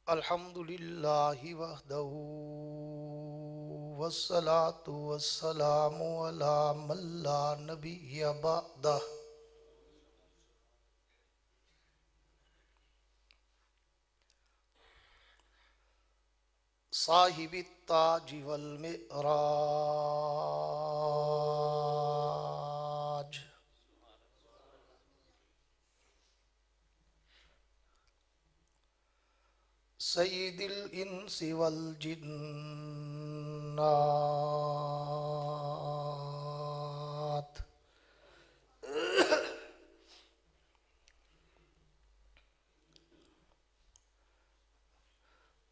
अल्हम्दुलिल्लाहि वहदहू वस्सलातु वस्सलामु अला मन ला नबिय्य बअदह। साहिबित ताज वल मिअराज। सय्यिदिल इंसि वल जिन्नात।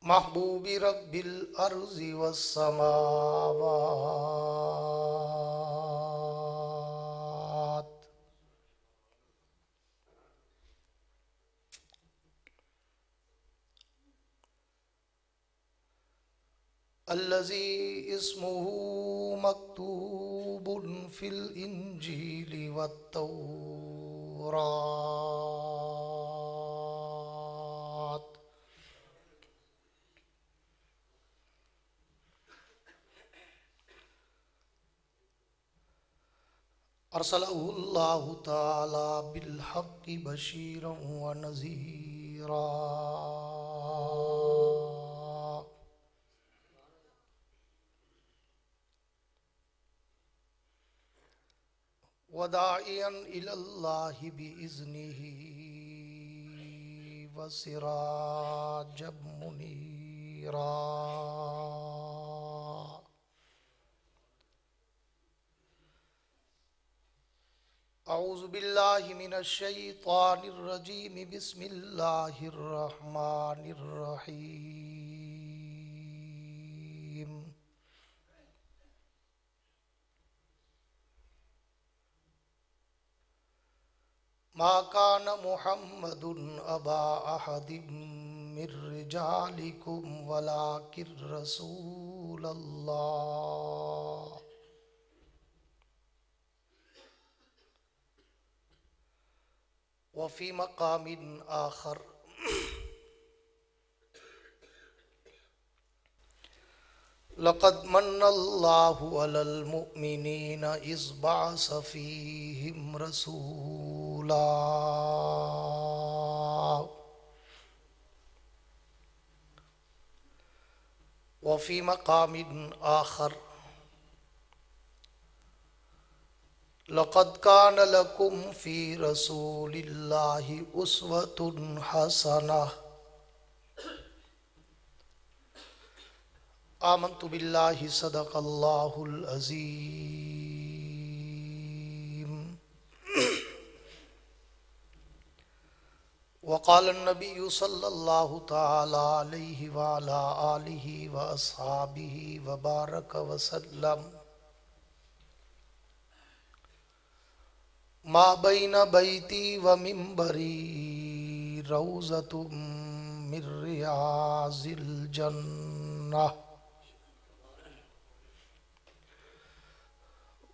महबूबी रब्बिल अर्ज़ि वस्समावात। अल्लज़ी इस्मुहु मक्तूबुन फिल इंजीलि वत्तौरात। अरसलहुल्लाहु तआला बिल हक़्क़ि बशीरन व नज़ीरा। वदाइयन इलल्लाहि बिइज़्निही व सिराजम मुनीरा। औज़ु बिल्लाहि मिनश शैतानिर रजीम। बिस्मिल्लाहिर रहमानिर रहीम। मा कान मुहम्मदुन अबा अहदिम मिर रिजालिकुम वलाकिर रसूलल्लाह वफ़ी मक़ामिन आखर। लक़द मन्नल्लाहु अलल मुअमिनीना इज़ बअस फ़ीहिम रसूला वफ़ी मक़ामिन आखर। लक़द कान लकुम फ़ी रसूलिल्लाहि उस्वतुन हसनह। आमन्तु बिल्लाहि सदक़ल्लाहुल अज़ीम। वक़ाल नबिय्यु सल्लल्लाहु तआला अलैहि व अला आलिहि व अस्हाबिहि व बारक व सल्लम। मा बैन बैती व मिंबरी रौज़तुम मिर रियाज़िल जन्नह।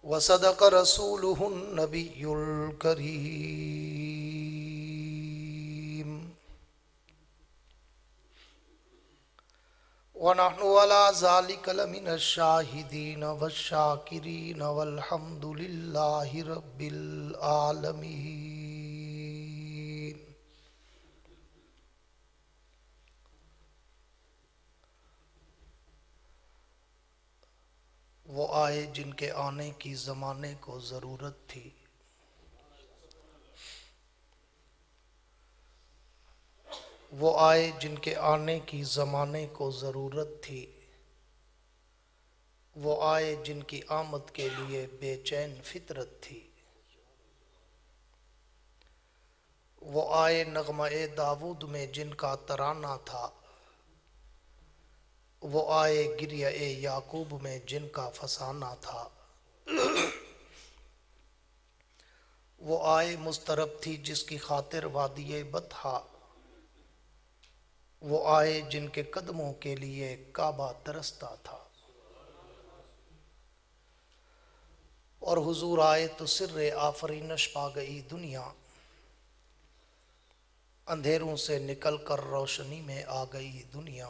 व सदक़ रसूलुहुन नबियुल करीम। व नहनु अला ज़ालिका लमिनश शाहिदीन वश्शाकिरीन वल्हम्दुलिल्लाहि रब्बिल आलमीन। वो आए जिनके आने की ज़माने को ज़रूरत थी। वो आए जिनके आने की ज़माने को ज़रूरत थी। वो आए जिनकी आमद के लिए बेचैन फितरत थी। वो आए नगमा-ए दाऊद में जिनका तराना था। वो आए गिरिया-ए याकूब में जिनका फसाना था। वो आए मुस्तरब थी जिसकी खातिर वादिये बतहा। वो आए जिनके कदमों के लिए काबा तरसता था। और हुजूर आए तो सिर्रे आफरीनश पा गई दुनिया। अंधेरों से निकलकर रोशनी में आ गई दुनिया।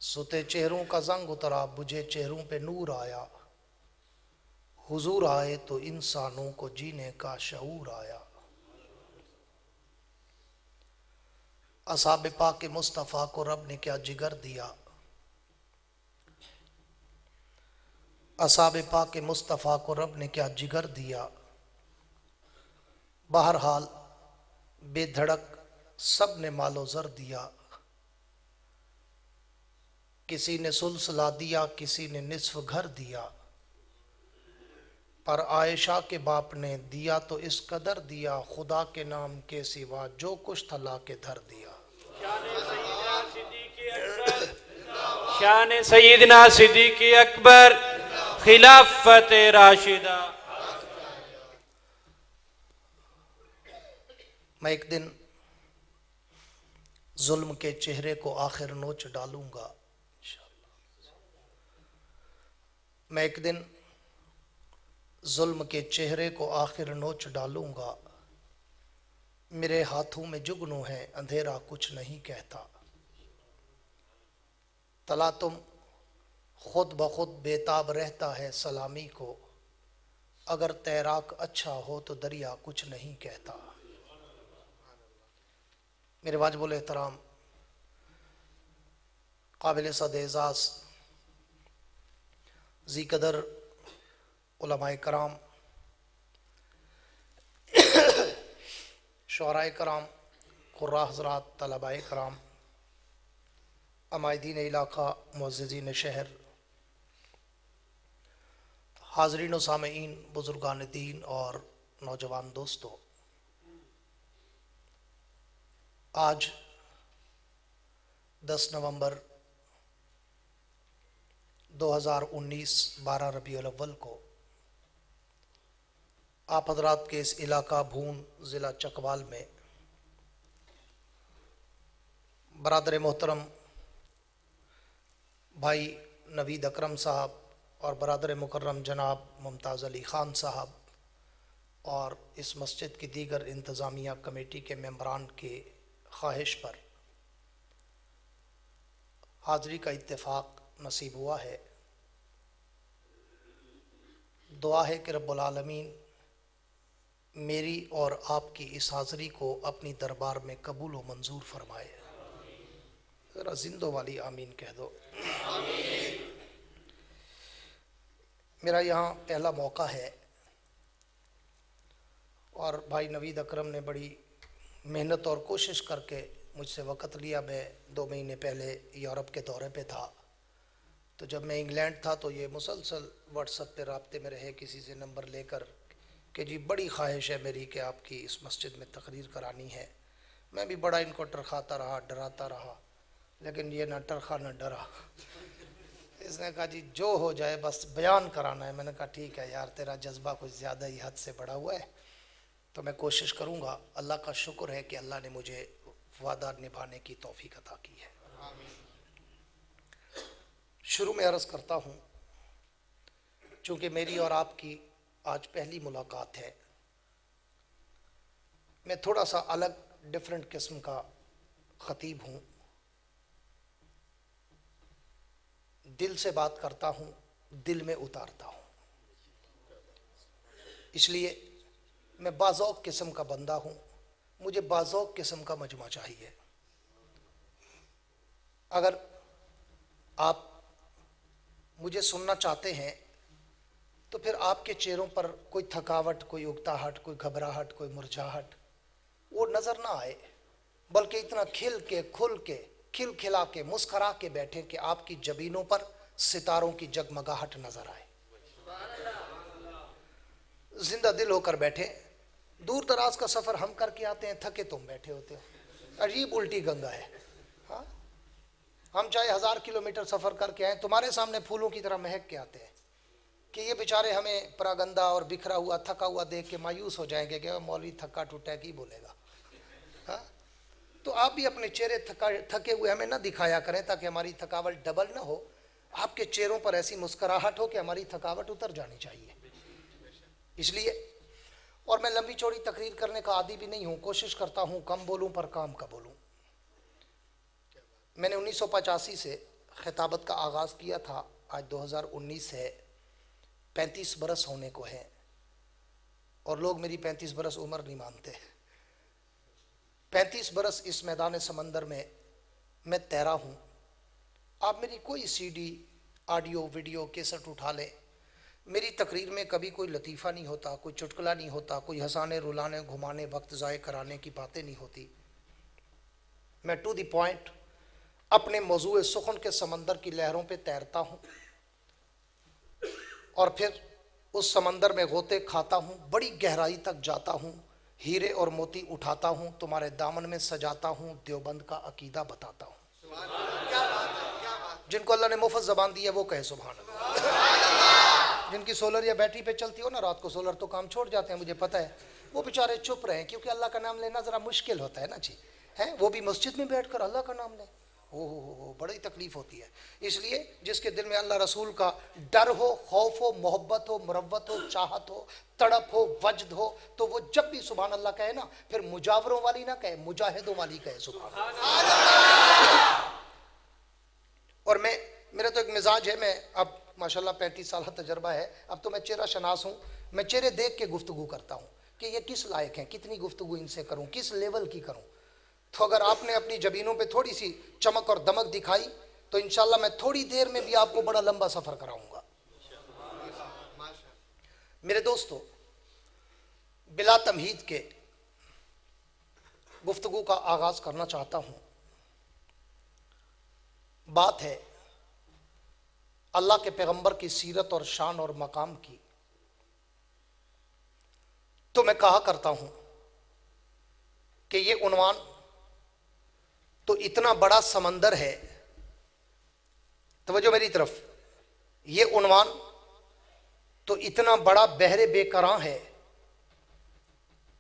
सुते चेहरों का जंग उतरा, बुझे चेहरों पे नूर आया। हुजूर आए तो इंसानों को जीने का शऊर आया। असहाब पाक मुस्तफ़ा को रब ने क्या जिगर दिया। असहाब पाक मुस्तफ़ा को रब ने क्या जिगर दिया। बहरहाल बेधड़क सब ने मालो ज़र दिया। किसी ने सुलसला दिया, किसी ने निस्फ घर दिया, पर आयशा के बाप ने दिया तो इस कदर दिया, खुदा के नाम के सिवा जो कुछ था ला के धर दिया। शान सय्यदना सिद्दीक़ अकबर खिलाफत राशिदा। मैं एक दिन जुल्म के चेहरे को आखिर नोच डालूंगा। मैं एक दिन जुल्म के चेहरे को आखिर नोच डालूंगा। मेरे हाथों में जुगनू है, अंधेरा कुछ नहीं कहता। तला तुम खुद ब खुद बेताब रहता है सलामी को, अगर तैराक अच्छा हो तो दरिया कुछ नहीं कहता। मेरे वाजिबुल एहतराम काबिल सद एजाज़ ज़ी कदर उलमाए कराम, शुअराए कराम, कुर्रा हज़रात, तलबाए कराम, अमायदीन इलाका, मुअज़्ज़िज़ीन शहर, हाज़रीन व सामईन, बुज़ुर्गान दीन और नौजवान दोस्तों, आज 10 नवंबर 2019 12 रबीउल अव्वल को आप हज़रात के इस इलाका भून ज़िला चकवाल में बरादर मोहतरम भाई नवीद अकरम साहब और बरादर मुकर्रम जनाब मुमताज़ अली ख़ान साहब और इस मस्जिद की दीगर इंतज़ामिया कमेटी के मेंबरान के ख्वाहिश पर हाज़री का इत्तेफाक नसीब हुआ है। दुआ है कि रब्बुल आलमीन मेरी और आपकी इस हाज़री को अपनी दरबार में कबूल व मंजूर फरमाए। ज़रा जिंदो वाली आमीन कह दो। मेरा यहाँ पहला मौका है और भाई नवीद अकरम ने बड़ी मेहनत और कोशिश करके मुझसे वक़्त लिया। मैं 2 महीने पहले यूरोप के दौरे पे था, तो जब मैं इंग्लैंड था तो ये मुसलसल व्हाट्सएप पे राब्ते में रहे किसी से नंबर लेकर कि जी बड़ी ख्वाहिश है मेरी कि आपकी इस मस्जिद में तकरीर करानी है। मैं भी बड़ा इनको टरखाता रहा, डराता रहा, लेकिन ये ना टरखा न डरा। इसने कहा जी जो हो जाए बस बयान कराना है। मैंने कहा ठीक है यार, तेरा जज्बा कुछ ज़्यादा ही हद से बढ़ा हुआ है, तो मैं कोशिश करूँगा। अल्लाह का शुक्र है कि अल्लाह ने मुझे वादा निभाने की तौफीक अता की है। शुरू में अर्ज़ करता हूँ, चूँकि मेरी और आपकी आज पहली मुलाकात है, मैं थोड़ा सा अलग डिफरेंट किस्म का ख़तीब हूँ। दिल से बात करता हूँ, दिल में उतारता हूँ, इसलिए मैं बाज़ौक़ किस्म का बंदा हूँ। मुझे बाज़ौक़ किस्म का मजमा चाहिए। अगर आप मुझे सुनना चाहते हैं तो फिर आपके चेहरों पर कोई थकावट, कोई उकताहट, कोई घबराहट, कोई मुरझाहट वो नज़र ना आए, बल्कि इतना खिल के, खुल के, खिलखिला के, मुस्करा के बैठे कि आपकी जबीनों पर सितारों की जगमगाहट नजर आए। जिंदा दिल होकर बैठे। दूर दराज का सफ़र हम करके आते हैं, थके तुम बैठे होते हो। अजीब उल्टी गंगा है। हाँ, हम चाहे 1000 किलोमीटर सफ़र करके आए, तुम्हारे सामने फूलों की तरह महक के आते हैं कि ये बेचारे हमें परागंदा और बिखरा हुआ, थका हुआ देख के मायूस हो जाएंगे कि मौलवी थका टूटा की बोलेगा। हाँ, तो आप भी अपने चेहरे थके हुए हमें ना दिखाया करें, ताकि हमारी थकावट डबल ना हो। आपके चेहरों पर ऐसी मुस्कुराहट हो कि हमारी थकावट उतर जानी चाहिए। इसलिए और मैं लंबी चौड़ी तकरीर करने का आदी भी नहीं हूँ, कोशिश करता हूँ कम बोलूँ पर काम का बोलूँ। मैंने 1985 से खिताबत का आगाज़ किया था, आज 2019 है, 35 बरस होने को है और लोग मेरी 35 बरस उम्र नहीं मानते। 35 बरस इस मैदान समंदर में मैं तैरा हूँ। आप मेरी कोई सीडी, ऑडियो, वीडियो, कैसेट उठा लें, मेरी तकरीर में कभी कोई लतीफ़ा नहीं होता, कोई चुटकुला नहीं होता, कोई हंसाने, रुलाने, घुमाने, वक्त ज़ाय कराने की बातें नहीं होती। मैं टू द पॉइंट अपने मौजूए सुखन के समंदर की लहरों पे तैरता हूँ और फिर उस समंदर में गोते खाता हूँ, बड़ी गहराई तक जाता हूँ, हीरे और मोती उठाता हूँ, तुम्हारे दामन में सजाता हूँ, देवबंद का अकीदा बताता हूँ। जिनको अल्लाह ने मुफ्त ज़बान दी है वो कहे सुभान अल्लाह। जिनकी सोलर या बैटरी पे चलती हो ना, रात को सोलर तो काम छोड़ जाते हैं, मुझे पता है, वो बेचारे चुप रहे, क्योंकि अल्लाह का नाम लेना ज़रा मुश्किल होता है ना जी, है। वो भी मस्जिद में बैठकर अल्लाह का नाम लें, हो बड़ी तकलीफ होती है। इसलिए जिसके दिल में अल्लाह रसूल का डर हो, खौफ हो, मोहब्बत हो, मुरव्वत हो, चाहत हो, तड़प हो, वजद हो, तो वो जब भी सुभान अल्लाह कहे ना, फिर मुजावरों वाली ना कहे, मुजाहिदों वाली कहे सुभान अल्लाह। और मेरा तो एक मिजाज है, मैं अब माशाल्लाह 35 साल का तजर्बा है, अब तो मैं चेहरा शनास हूँ, मैं चेहरे देख के गुफ्तगू करता हूँ कि ये किस लायक हैं, कितनी गुफ्तगू इनसे करूँ, किस लेवल की करूँ। तो अगर आपने अपनी जबीनों पे थोड़ी सी चमक और दमक दिखाई तो इंशाल्लाह मैं थोड़ी देर में भी आपको बड़ा लंबा सफर कराऊंगा। मेरे दोस्तों, बिला तमहीद के गुफ्तगू का आगाज करना चाहता हूं। बात है अल्लाह के पैगंबर की सीरत और शान और मकाम की। तो मैं कहा करता हूं कि ये उन्वान तो इतना बड़ा समंदर है, तवज्जो मेरी तरफ, ये उन्वान तो इतना बड़ा बहरे बेकरां है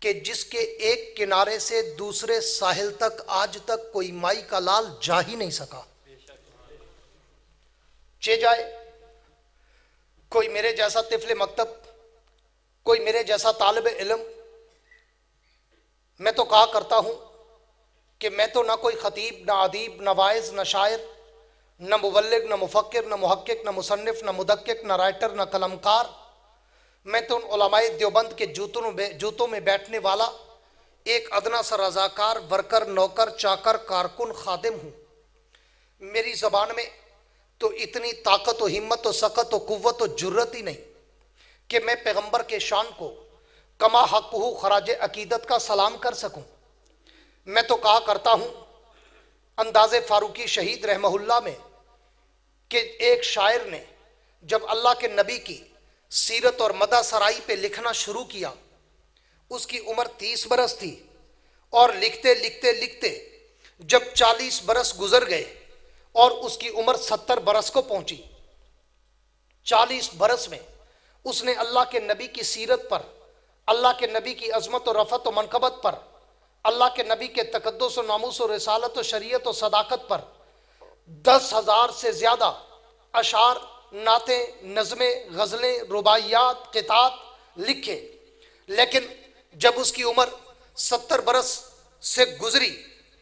कि जिसके एक किनारे से दूसरे साहिल तक आज तक कोई माई का लाल जा ही नहीं सका। चे जाए कोई मेरे जैसा तिफले मकतब, कोई मेरे जैसा तालिब इल्म, मैं तो कहा करता हूं कि मैं तो ना कोई खतीब, ना अदीब, ना वाइज, ना शायर, न मुबल्लिग, न मुफक्किर, न मुहक्किक, न मुसन्निफ, न मुदक्किक, न राइटर, न कलमकार। मैं तो उन उलमाए देवबंद के जूतों में बैठने वाला एक अदना सा रजाकार, वर्कर, नौकर, चाकर, कारकुन, खादिम हूँ। मेरी ज़बान में तो इतनी ताकत व हिम्मत व सकत व कुव्वत व जुर्रत ही नहीं कि मैं पैगंबर के शान को कमा हक़्क़ुहु खराज अकीदत का सलाम कर सकूं। मैं तो कहा करता हूं अंदाज़े फारूकी शहीद रहमहुल्लाह में कि एक शायर ने जब अल्लाह के नबी की सीरत और मदा सराई पे लिखना शुरू किया, उसकी उम्र 30 बरस थी और लिखते लिखते लिखते जब 40 बरस गुजर गए और उसकी उम्र 70 बरस को पहुंची, 40 बरस में उसने अल्लाह के नबी की सीरत पर, अल्लाह के नबी की अजमत और रफ़त और मनकबत पर, अल्लाह के नबी के तकद्दुस और नामूस और रिसालत और शरीयत और सदाकत पर 10,000 से ज़्यादा अशार, नातें, नज़में, गज़लें, रुबाइयात, किताब लिखे। लेकिन जब उसकी उम्र 70 बरस से गुजरी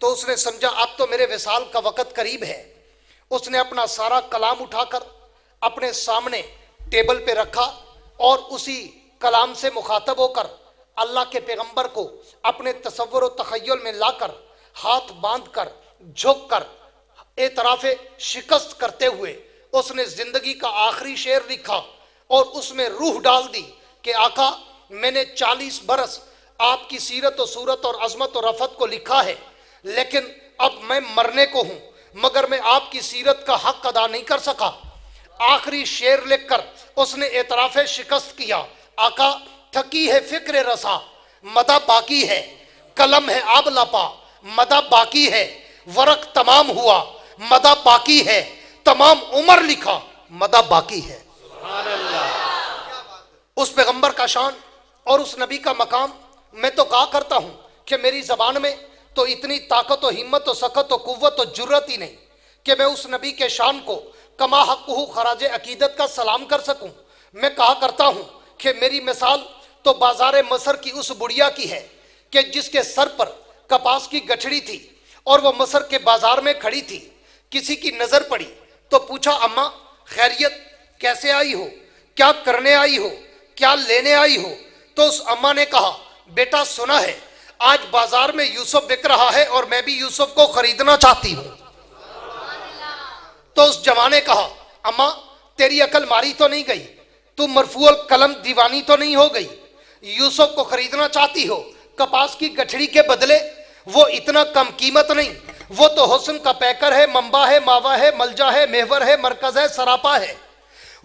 तो उसने समझा अब तो मेरे विसाल का वक़्त करीब है। उसने अपना सारा कलाम उठाकर अपने सामने टेबल पे रखा और उसी कलाम से मुखातब होकर अल्लाह के पैगंबर को अपने तसव्वुर और तख़य्युल में लाकर हाथ बांध कर झुक कर एतराफ़े शिकस्त करते हुए उसने जिंदगी का आखिरी शेर लिखा और उसमें रूह डाल दी कि आका, मैंने 40 बरस आपकी सीरत और सूरत और अजमत और रफ़त को लिखा है, लेकिन अब मैं मरने को हूं, मगर मैं आपकी सीरत का हक अदा नहीं कर सका। आखिरी शेर लिखकर उसने एतराफ़े शिकस्त किया, आका, थकी है फिक्र रसा, मदा बाकी है, कलम है आब लपा, मदा बाकी है, वरक तमाम हुआ, मदा बाकी है, तमाम उम्र लिखा, मदा बाकी है। उस पैगंबर का शान और उस नबी का मकाम, मैं तो कहा करता हूं कि मेरी जबान में तो इतनी ताकत और हिम्मत और सकत और कुव्वत और जुर्रत ही नहीं कि मैं उस नबी के शान को कमा हक़्क़ुहु खराज अकीदत का सलाम कर सकूं। मैं कहा करता हूं कि मेरी मिसाल तो बाजार मसर की उस बुढ़िया की है कि जिसके सर पर कपास की गठड़ी थी और वो मसर के बाजार में खड़ी थी। किसी की नजर पड़ी तो पूछा, अम्मा खैरियत, कैसे आई हो, क्या करने आई हो, क्या लेने आई हो? तो उस अम्मा ने कहा, बेटा सुना है आज बाजार में यूसुफ बिक रहा है और मैं भी यूसुफ को खरीदना चाहती हूं। तो उस जवान ने कहा, अम्मा तेरी अकल मारी तो नहीं गई, तू मरफूल कलम दीवानी तो नहीं हो गई? यूसुफ को खरीदना चाहती हो कपास की गठड़ी के बदले? वो इतना कम कीमत नहीं, वो तो हुस्न का पैकर है, मंबा है, मावा है, मलजा है, मेहवर है, मरकज है, सरापा है।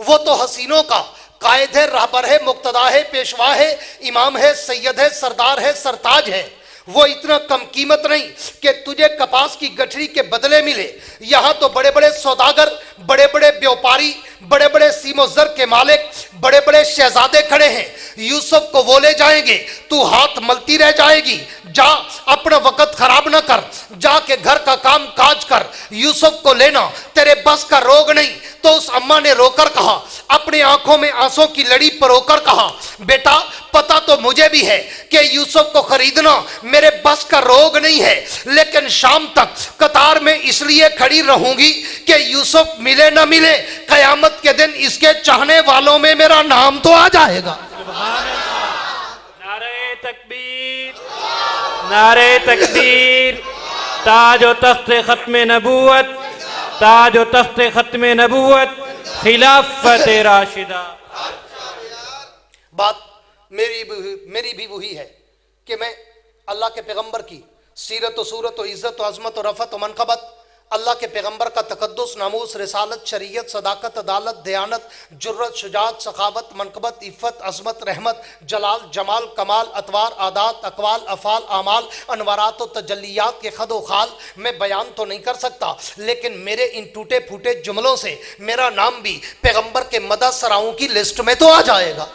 वो तो हसीनों का कायद है, रहबर है, मुक्तदा है, पेशवा है, इमाम है, सैयद है, सरदार है, सरताज है। वो इतना कम कीमत नहीं कि तुझे कपास की गठरी के बदले मिले। यहां तो बड़े बड़े सौदागर, बड़े बड़े व्यापारी, बड़े बड़े सीमोजर के मालिक, बड़े बड़े शहजादे खड़े हैं। यूसुफ को वो ले जाएंगे, तू हाथ मलती रह जाएगी। जा अपना वक्त खराब ना कर, जाके घर का काम काज कर, यूसुफ को लेना तेरे बस का रोग नहीं। तो उस अम्मा ने रोकर कहा, अपनी आंखों में आंसू की लड़ी परोकर कहा, बेटा पता तो मुझे भी है कि यूसुफ को खरीदना मेरे बस का रोग नहीं है, लेकिन शाम तक कतार में इसलिए खड़ी रहूंगी कि यूसुफ मिले ना मिले, कयामत के दिन इसके चाहने वालों में मेरा नाम तो आ जाएगा। नारे तकबीर, नारे तकबीर। ताज व तख्त खत्म नबूवत, ताज व तख्त खत्म नबूवत, खिलाफत राशिदा। बात मेरी भी वही है कि मैं अल्लाह के पैगंबर की सीरत व सूरत व इज़्ज़त व अज़मत व रफ़त व मनक़बत, अल्लाह के पैगंबर का तक़द्दुस, नामूस, रिसालत, शरीयत, सदाकत, अदालत, दयानत, जुर्रत, शुजाअत, सखावत, मनक़बत, इफ़्फ़त, अज़मत, रहमत, जलाल, जमाल, कमाल, अतवार, आदात, अक़वाल, अफ़ाल, आमाल, अनवारात व तजल्लियात के खद व खाल मैं बयान तो नहीं कर सकता, लेकिन मेरे इन टूटे फूटे जुमलों से मेरा नाम भी पैगंबर के मदह सराओं की लिस्ट में तो आ जाएगा।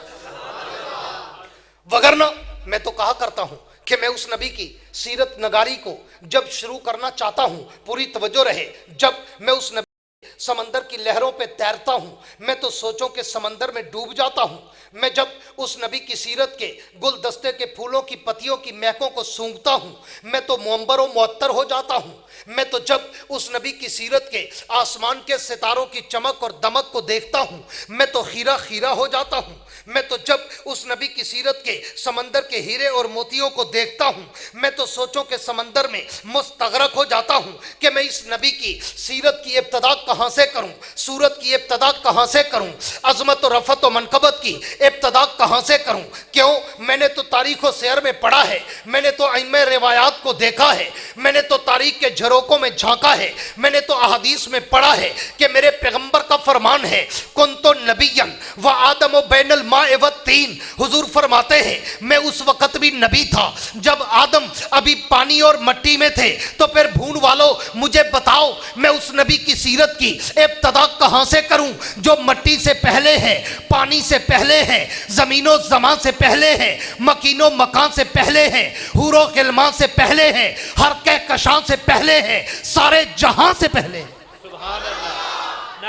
वगरना मैं तो कहा करता हूं कि मैं उस नबी की सीरत नगारी को जब शुरू करना चाहता हूं, पूरी तवज्जो रहे, जब मैं उस नबी समंदर की लहरों पे तैरता हूं, मैं तो सोचों के समंदर में डूब जाता हूं। मैं जब उस नबी की सीरत के गुलदस्ते के फूलों की पत्तियों की महकों को सूंघता हूं, मैं तो मुअम्बर व मुअत्तर हो जाता हूं। मैं तो जब उस नबी की सीरत के आसमान के सितारों की चमक और दमक को देखता हूं, मैं तो खीरा खीरा हो जाता हूं। मैं तो जब उस नबी की सीरत के समंदर के हीरे और मोतियों को देखता हूं, मैं तो सोचों के समंदर में मुस्तगरक हो जाता हूं कि मैं इस नबी की सीरत की इब्तदा कहां से करूं, सूरत की इब्तदा कहां से करूं, अजमत और रफत और मनकबत की इब्तदा कहां से करूं। क्यों? मैंने तो तारीख व सैर में पढ़ा है, मैंने तो अइम्मे रिवायात को देखा है, मैंने तो तारीख के झरोकों में झांका है, मैंने तो अहादीस में पढ़ा है कि मेरे पैगंबर का फरमान है, कुन्तु नबिय्यन व आदम बैनल तीन। हुजूर फरमाते हैं मैं उस वक्त भी नबी था जब आदम अभी पानी और मट्टी में थे। तो फिर भून वालों मुझे बताओ, मैं उस नबी की सीरत की इब्तदा कहां से करूं जो मट्टी से पहले है, पानी से पहले है, जमीनो जमा से पहले है, मकीनो मकान से पहले है, हुरो गिल्मा से पहले है, हर कहकशां से पहले है, सारे जहां से पहले है।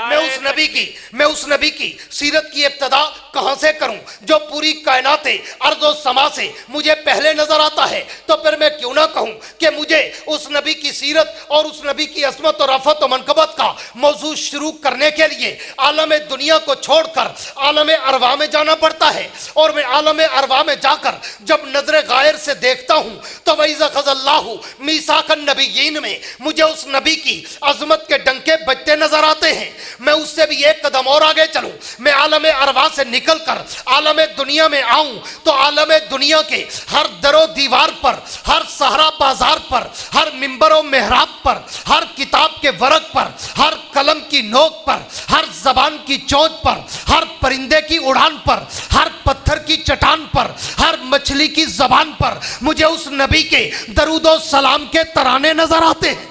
मैं उस नबी की सीरत की इब्तदा कहां से करूं जो पूरी कायनाते अर्ज़ व समा से मुझे पहले नजर आता है। तो फिर मैं क्यों ना कहूं कि मुझे उस नबी की सीरत और उस नबी की अज़मत और रफ़त और मनकबत का मौजू शुरू करने के लिए आलम दुनिया को छोड़कर आलम अरवा में जाना पड़ता है। और मैं आलम अरवा में जाकर जब नजर गायर से देखता हूं तो वैज़ा ख़ज़ल्लाहु मीसाक़न नबिय्यीन में मुझे उस नबी की अज़मत के डंके बजते नजर आते हैं। मैं उससे भी एक कदम और आगे चलूं, मैं आलम अरवा से निकलकर आलम दुनिया में आऊं तो आलम दुनिया के हर दरो दीवार पर, हर सहरा बाजार पर, हर मिंबर और मेहराब पर, हर किताब के वरक पर, हर कलम की नोक पर, हर जबान की चोंच पर, हर परिंदे की उड़ान पर, हर पत्थर की चट्टान पर, हर मछली की जबान पर मुझे उस नबी के दरूदो सलाम के तराने नजर आते हैं।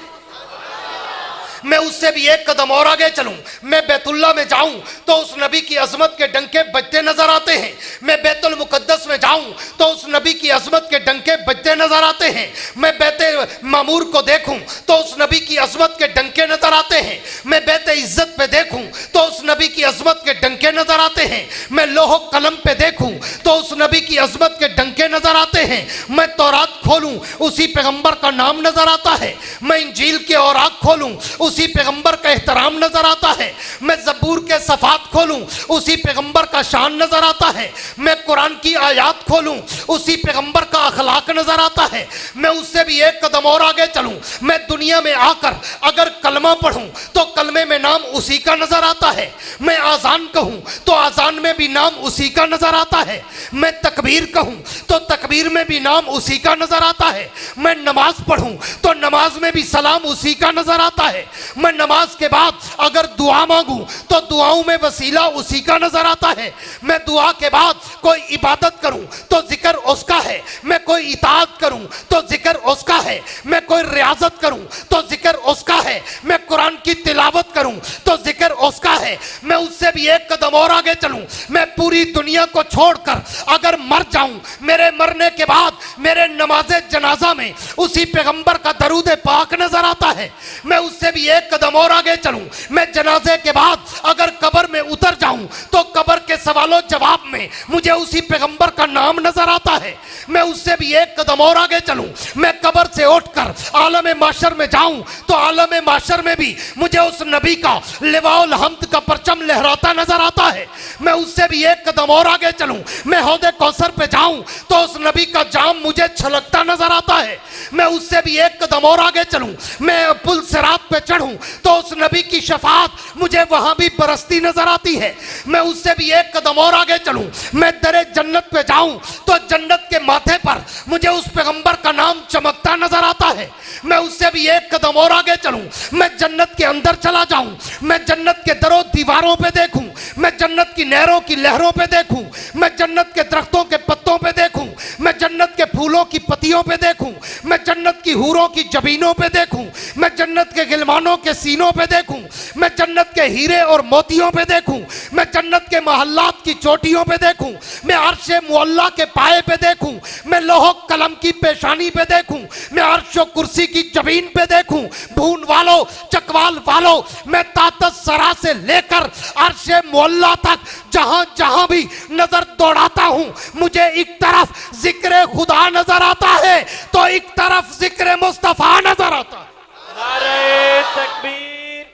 मैं उससे भी एक कदम और आगे चलूं, मैं बैतुल्ला में जाऊं तो उस नबी की अजमत के डंके बजते नजर आते हैं। मैं बैतुल मुकद्दस में जाऊं तो उस नबी की अजमत के डंके बजते नजर आते हैं। मैं बैत मामूर को देखूं तो उस नबी की अजमत के डंके नजर आते हैं। मैं बैत इज्जत पे देखूं तो उस उस नबी की अजमत के डंके नजर आते हैं। मैं लोह कलम पे देखूं तो उस नबी की अजमत के डंके नजर आते हैं। मैं तौरात खोलूं उसी पैगंबर का नाम नजर आता है। मैं इंजील के औराक खोलूं उसी पैगंबर का एहतराम नजर आता है। मैं जबूर के सफात खोलूं उसी पैगंबर का शान नजर आता है। मैं कुरान की आयात खोलूं उसी पैगंबर का अखलाक नजर आता है। मैं उससे भी एक कदम और आगे चलूं, मैं दुनिया में आकर अगर कलमा पढ़ूं तो कलमे में नाम उसी का नजर आता है। मैं आजान कहूं तो आजान में भी नाम उसी का नजर आता है। मैं तकबीर कहूं तो तकबीर में भी नाम उसी का नजर आता है। मैं नमाज पढ़ूं तो नमाज में भी सलाम उसी का नजर आता है। मैं नमाज के बाद अगर दुआ मांगूं तो दुआओं में वसीला उसी का नजर आता है। मैं दुआ के बाद कोई इबादत करूं तो जिक्र उसका है। मैं कोई इताअत करूं तो जिक्र उसका है। मैं कोई रियाजत करूं तो जिक्र उसका है। मैं कुरान की तिलावत करूं तो जिक्र उसका है। मैं उससे भी एक कदम और आगे चलूं, मैं पूरी दुनिया को छोड़कर अगर मर जाऊं, मेरे मरने के बाद मेरे नमाजे जनाजा में उसी पैगंबर का दरूद पाक नजर आता है। मैं उससे भी एक कदम और आगे चलूं, मैं जनाजे के बाद अगर कब्र में उतर जाऊं तो कब्र के सवालों जवाब में मुझे उसी पैगंबर का नाम नजर आता है। मैं उससे भी एक कदम और आगे चलूं, मैं कब्र से उठकर आलम माशर में जाऊं तो आलम माशर में भी मुझे उस नबी का लिवाउल हम्द का परचम लहराता नजर आता है। मैं उससे भी एक कदम और आगे चलूं, मैं हौदे कौसर पे जाऊं तो उस नबी का जाम मुझे छलकता नजर आता है। मैं उससे भी एक कदम और आगे चलूं, मैं पुल सिरात पे चढ़ूं तो उस नबी की शफात मुझे वहां भी बरसती नजर आती है। मैं उससे भी एक कदम और आगे चलूं, मैं दरे जन्नत पे जाऊं तो जन्नत के माथे पर मुझे उस पैगंबर का नाम चमकता नजर आता है। मैं उससे भी एक कदम और आगे चलूं, मैं जन्नत के अंदर चला जाऊं, मैं जन्नत के दरों दीवारों पे देखूं, मैं जन्नत की नहरों की लहरों पे देखूं, मैं जन्नत के दरख्तों के पत्तों पे देखूं, मैं जन्नत के फूलों की पत्तियों पे देखूं, मैं जन्नत की हूरों की जबीनों पे देखूं, मैं जन्नत के गिलमानों के सीनों पे देखूं, मैं जन्नत के हीरे और मोतियों पे देखूं, मैं जन्नत के महल्लात की चोटियों पे देखूं, मैं अर्श मुअल्ला के पाए पे देखूं, मैं लोह कलम की पेशानी पे देखूं, मैं अर्श और कुर्सी की जमीन पे देखूं। भून वालों, चकवाल वालों, मैं तातत सरा से लेकर अर्श मुअल्ला तक जहां जहां भी नजर दौड़ाता हूं मुझे एक तरफ जिक्र खुदा नजर आता है तो एक तरफ जिक्र मुस्तफा नजर आता है। नारे तकबीर,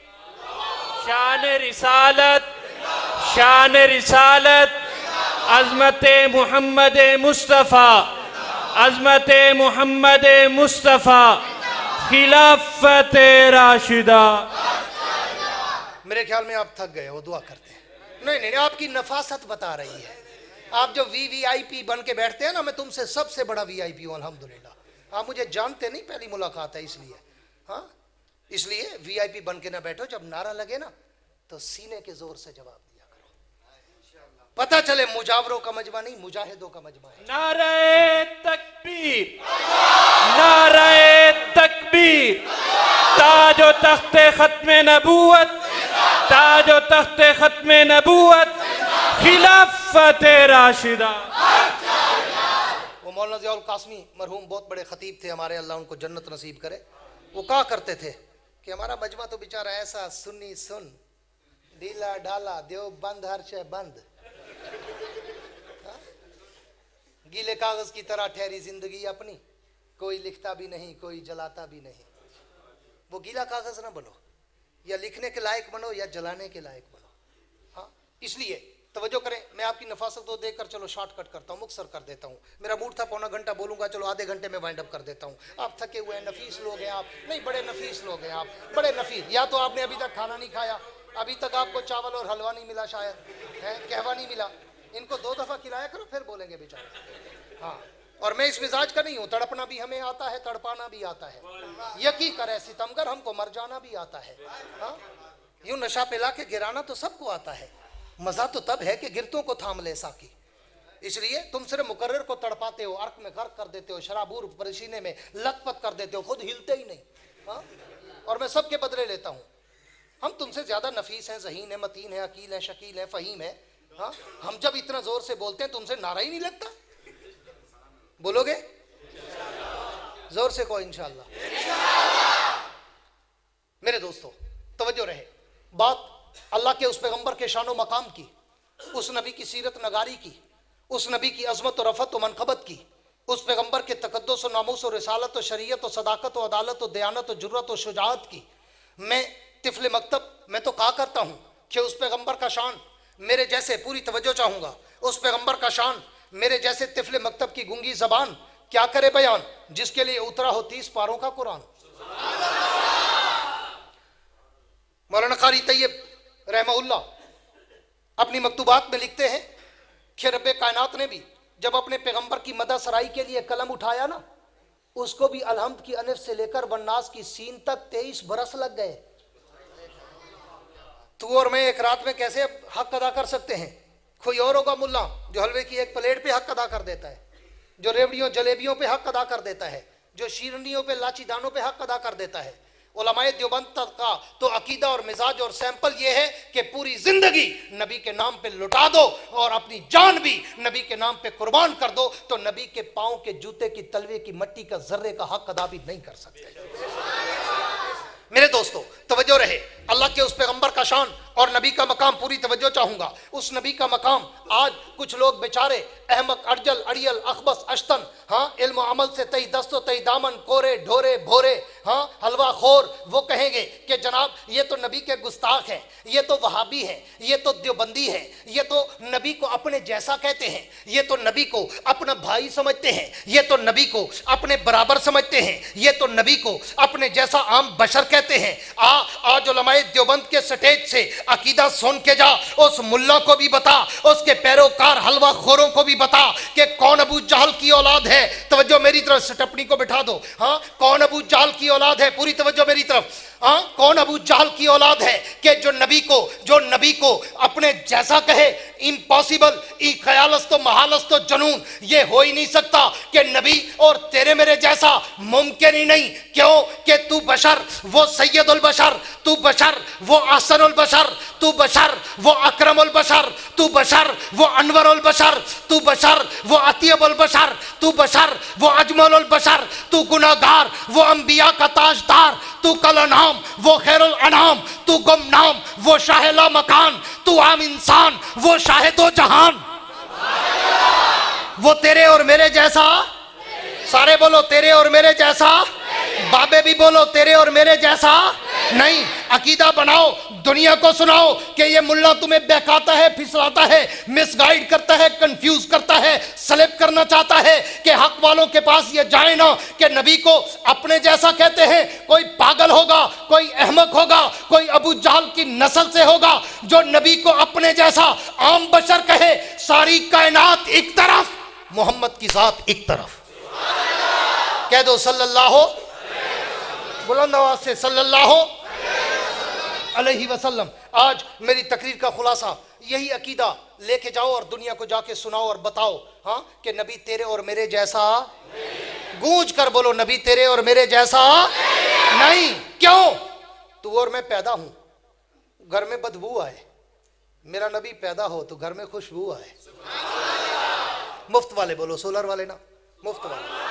शान रिसालत, शान रिसालत, अजमत मोहम्मद मुस्तफ़ा, अजमत मोहम्मद मुस्तफ़ा, खिलाफत राशिदा। मेरे ख्याल में आप थक गए हो, दुआ करते हैं। नहीं नहीं, आपकी नफासत बता रही है। आप जो वीवीआईपी बन के बैठते हैं ना, मैं तुमसे सबसे बड़ा वीआईपी हूँ अल्हम्दुलिल्लाह। आप मुझे जानते नहीं, पहली मुलाकात है इसलिए। हाँ, इसलिए वीआईपी बन के ना बैठो, जब नारा लगे ना तो सीने के जोर से जवाब दिया करो, पता चले मुजावरों का मजमा नहीं मुजाहिदों का मजमा है। नारे तकबीर, नारे तकबीर, ताजो तख्ते खत्मे नबूवत, ताजो तख्ते खत्मे नबूवत, खिलाफत राशिदा। वो मौलाना ज़ियाउल कासमी मरहूम बहुत बड़े खतीब थे हमारे, अल्लाह उनको जन्नत नसीब करे। वो कहा करते थे कि हमारा मजमा तो बेचारा ऐसा सुन्नी सुन, ढीला ढाला, देवबंद हर शय बंद, गीले कागज की तरह ठहरी जिंदगी अपनी, कोई लिखता भी नहीं कोई जलाता भी नहीं। वो गीला कागज ना बनो, या लिखने के लायक बनो या जलाने के लायक बनो। हाँ, इसलिए तवज्जो करें। मैं आपकी नफासत को देखकर चलो शॉर्टकट करता हूँ, मुख्तसर कर देता हूँ। मेरा मूड था पौना घंटा बोलूंगा, चलो आधे घंटे में वाइंड अप कर देता हूँ। आप थके हुए हैं, नफीस लोग हैं आप। नहीं, बड़े नफीस लोग हैं आप, बड़े नफीस। या तो आपने अभी तक खाना नहीं खाया, अभी तक आपको चावल और हलवा नहीं मिला, शायद है कहवा नहीं मिला। इनको 2 दफा खिलाया करो, फिर बोलेंगे बेचारे। हाँ, और मैं इस मिजाज का नहीं हूँ। तड़पना भी हमें आता है, तड़पाना भी आता है। यकीन करे सितमगर, हमको मर जाना भी आता है। हाँ, यूं नशा पिला के गिराना तो सबको आता है, मजा तो तब है कि गिरतों को थाम ले साकी। इसलिए तुम सिर्फ मुकर्रर को तड़पाते हो, अर्क में गर्क कर देते हो, शराबूर परेशीने में लथपथ कर देते हो, खुद हिलते ही नहीं। हाँ, और मैं सबके बदले लेता हूँ। हम तुमसे ज्यादा नफीस हैं, ज़हीन है, मतीन है, अकील है, शकील है, फहीम है। हाँ, हम जब इतना जोर से बोलते हैं तुमसे नारा ही नहीं लगता। बोलोगे जोर से को इंशाअल्लाह। मेरे दोस्तों तवज्जो रहे, बात अल्लाह के उस पैगंबर के शान व मकाम की, उस नबी की सीरत नगारी की, उस नबी की अजमत और रफत व मनकबत की, उस पैगंबर के तकद्दुस व नामूस और रिसालत व शरीयत व सदाकत व अदालत व दयानत व जुर्रत व शुजाअत की। मैं तिफल मकतब मैं तो कहा करता हूँ कि उस पैगंबर का शान मेरे जैसे, पूरी तवज्जो चाहूँगा, उस पैगंबर का शान मेरे जैसे तिफल मकतब की गूंगी जबान क्या करे बयान, जिसके लिए उतरा हो 30 पारों का कुरान। मौलाना कारी तैयब रहमहुल्लाह अपनी मकतूबात में लिखते हैं कि रब्बे कायनात ने भी जब अपने पैगंबर की मदह सराई के लिए कलम उठाया ना, उसको भी अलहम्द की अलिफ से लेकर वन्नास की सीन तक 23 बरस लग गए। तू और मैं एक रात में कैसे हक अदा कर सकते हैं? कोई और होगा मुल्ला जो हलवे की एक प्लेट पे हक अदा कर देता है, जो रेवड़ियों जलेबियों पे हक अदा कर देता है, जो शीरनियों पे लाची दानों पे हक अदा कर देता है। उलमाए देवबंद का तो अकीदा और मिजाज और सैंपल ये है कि पूरी जिंदगी नबी के नाम पे लुटा दो और अपनी जान भी नबी के नाम पे कुर्बान कर दो, तो नबी के पांव के जूते की तलवे की मट्टी का जर्रे का हक अदा भी नहीं कर सकते। मेरे दोस्तों तवज्जो रहे, अल्लाह के उस पैगंबर का शान और नबी का मकाम पूरी तवज्जो चाहूंगा। उस नबी का मकाम आज कुछ लोग बेचारे अहमक अर्जल अड़ियल अखबस अश्तन, हाँ, इल्म अमल से तई दस्तो तई दामन, कोरे ढोरे भोरे, हाँ, हलवा खोर, वो कहेंगे कि जनाब ये तो नबी के गुस्ताख है, ये तो वहाबी है, ये तो देवबंदी है, ये तो नबी को अपने जैसा कहते हैं, ये तो नबी को अपना भाई समझते हैं, ये तो नबी को अपने बराबर समझते हैं, ये तो नबी को अपने जैसा आम बशर कहते हैं। आज उलमाए देवबंद के स्टेज से अकीदा सुन के जा, उस मुल्ला को भी बता, उसके पैरोकार हलवा खोरों को भी बता कि कौन अबू जहल की औलाद है। तवज्जो मेरी तरफ, सटपनी को बिठा दो, हाँ, कौन अबू जहल की औलाद है, पूरी तवज्जो मेरी तरफ, हाँ, कौन अबू जहल की औलाद है कि जो नबी को अपने जैसा कहे। इम्पॉसिबल, ई ख्यालस तो महालस तो जनून, ये हो ही नहीं सकता कि नबी और तेरे मेरे जैसा, मुमकिन ही नहीं। क्यों कि तू बशर वो सैयदुल बशर, तू बशर वो ahsanul बशर, तू बशर वो अकरमुल बशर, तू बशर वो अनवरुल बशर, तू बशर वो अतियबुल बशर, तू बशर वो अजमलुल बशर, तू गुनाहगार वो अंबिया का ताजदार, तू कलनाम वो खैरुल अनाम, तू गुमनाम वो शाहिला मकान, तू आम इंसान वो शाहिदो जहान। वो तेरे और मेरे जैसा, सारे बोलो तेरे और मेरे जैसा, बाबे भी बोलो तेरे और मेरे जैसा नहीं। अकीदा बनाओ, दुनिया को सुनाओ कि ये मुल्ला तुम्हें बहकाता है, फिसलाता है, मिसगाइड करता है, कंफ्यूज करता है, सलेब करना चाहता है कि हक वालों के पास ये जाए ना कि नबी को अपने जैसा कहते हैं। कोई पागल होगा, कोई अहमक होगा, कोई अबू जहल की नस्ल से होगा जो नबी को अपने जैसा आम बशर कहे। सारी कायनात एक तरफ, मोहम्मद की जात एक तरफ। कह दो सल्लल्लाहु, बुलंद आवाज से सल्लल्लाहु अलैहि वसल्लम। आज मेरी तकरीर का खुलासा यही अकीदा लेके जाओ और दुनिया को जाके सुनाओ और बताओ, हाँ, कि नबी तेरे और मेरे जैसा, गूंज कर बोलो नबी तेरे और मेरे जैसा नहीं। क्यों? तू और मैं पैदा हूं, घर में बदबू आए, मेरा नबी पैदा हो तो घर में खुशबू आए। मुफ्त वाले बोलो, सोलर वाले ना, मुफ्त वाले।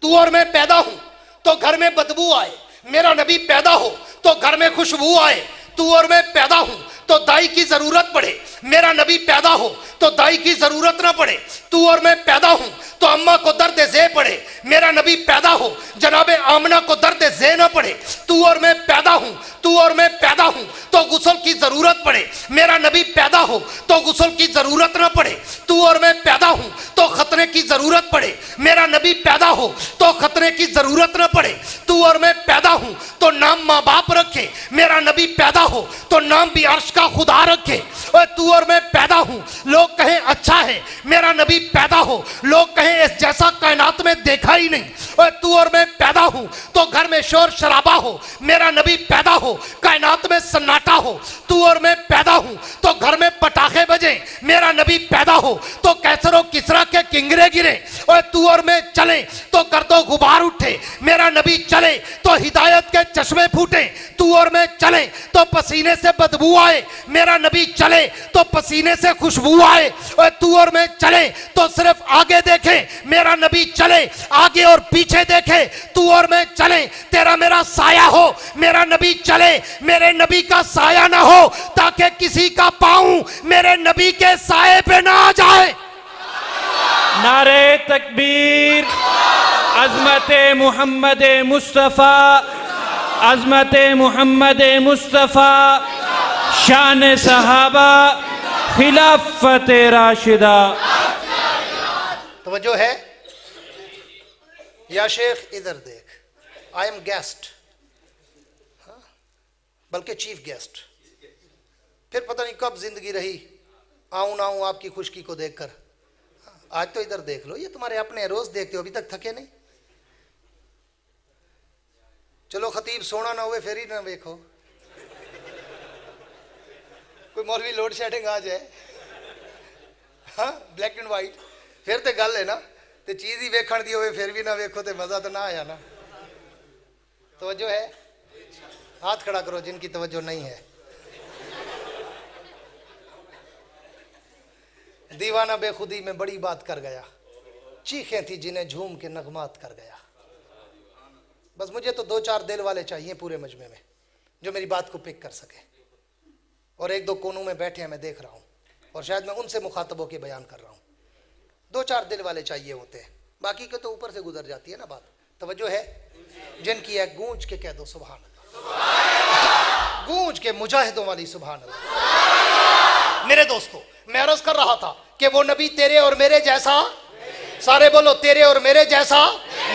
तू और मैं पैदा हूं तो घर में बदबू आए, मेरा नबी पैदा हो तो घर में खुशबू आए। तू और मैं पैदा हूं तो दाई की जरूरत पड़े, मेरा नबी पैदा हो तो दाई की जरूरत ना पड़े। तू और मैं पैदा हूं तो अम्मा को दर्द जे पड़े, मेरा नबी पैदा हो जनाबे आमना को दर्द जे ना पड़े। तू और मैं पैदा हूं, तू और मैं पैदा हूं तो गुस्ल की जरूरत पड़े, मेरा नबी पैदा हो तो गुस्ल की जरूरत ना पड़े। तू और मैं पैदा हूं तो खतरे की जरूरत पड़े, मेरा नबी पैदा हो तो खतरे की जरूरत ना पड़े। तू और मैं पैदा हूं तो नाम माँ बाप रखे, मेरा नबी पैदा हो तो नाम भी अर्श का खुदा रखे। और तू और मैं पैदा हूं, लोग कहें अच्छा है, मेरा नबी पैदा हो, लोग कहें इस जैसा कायनात में देखा ही नहीं। और तू और मैं पैदा हूं तो घर में शोर शराबा हो, मेरा नबी पैदा हो कायनात में सन्नाटा हो। तू और मैं पैदा हूं तो घर में पटाखे बजे, मेरा नबी पैदा हो तो कैसरो किसरा के किंगरे गिरे। और तू और मैं चले तो गर्दो गुबार उठे, मेरा नबी चले तो हिदायत के चश्मे फूटे। तू और मैं चले तो पसीने से बदबू आए, मेरा नबी चले चले तो पसीने से खुशबू आए, और तू और मैं चले तो सिर्फ आगे देखे, मेरा नबी चले आगे और पीछे देखे, तू और मैं चले तेरा मेरा साया हो, मेरा नबी चले मेरे नबी का साया ना हो, ताकि किसी का पांव मेरे नबी के साए पे ना आ जाए। नारे तकबीर, अज़मत मोहम्मद मुस्तफ़ा, अज़मत मोहम्मद मुस्तफ़ा, शान सहाबा, खिलाफत राशिदा। तो जो है या शेख इधर देख, आई एम गेस्ट, बल्कि चीफ गेस्ट। फिर पता नहीं कब जिंदगी रही आऊं ना आऊं आपकी खुशकी को देखकर। आज तो इधर देख लो, ये तुम्हारे अपने रोज देखते हो, अभी तक थके नहीं। चलो खतीब सोना ना हुए फिर ही ना देखो, कोई मौलवी लोड शेडिंग आ जाए, हाँ ब्लैक एंड वाइट, फिर तो गल है ना, तो चीज ही वेखण दी होवे फिर भी ना वेखो तो मजा तो ना आया ना। तवज्जो है, हाथ खड़ा करो जिनकी तवज्जो नहीं है। दीवाना बेखुदी में बड़ी बात कर गया, चीखें थी जिन्हें झूम के नगमात कर गया। बस मुझे तो 2-4 दिल वाले चाहिए पूरे मजमे में, जो मेरी बात को पिक कर सके, और 1-2 कोनों में बैठे हैं मैं देख रहा हूँ, और शायद मैं उनसे मुखातब होकर बयान कर रहा हूँ। 2-4 दिल वाले चाहिए होते हैं, बाकी के तो ऊपर से गुजर जाती है ना बात। तवज्जो है, जिनकी है गूंज के कह दो सुभान अल्लाह, गूंज के मुजाहिदों वाली सुभान अल्लाह। मेरे दोस्तों, मैं अर्ज कर रहा था कि वो नबी तेरे और मेरे जैसा, सारे बोलो तेरे और मेरे जैसा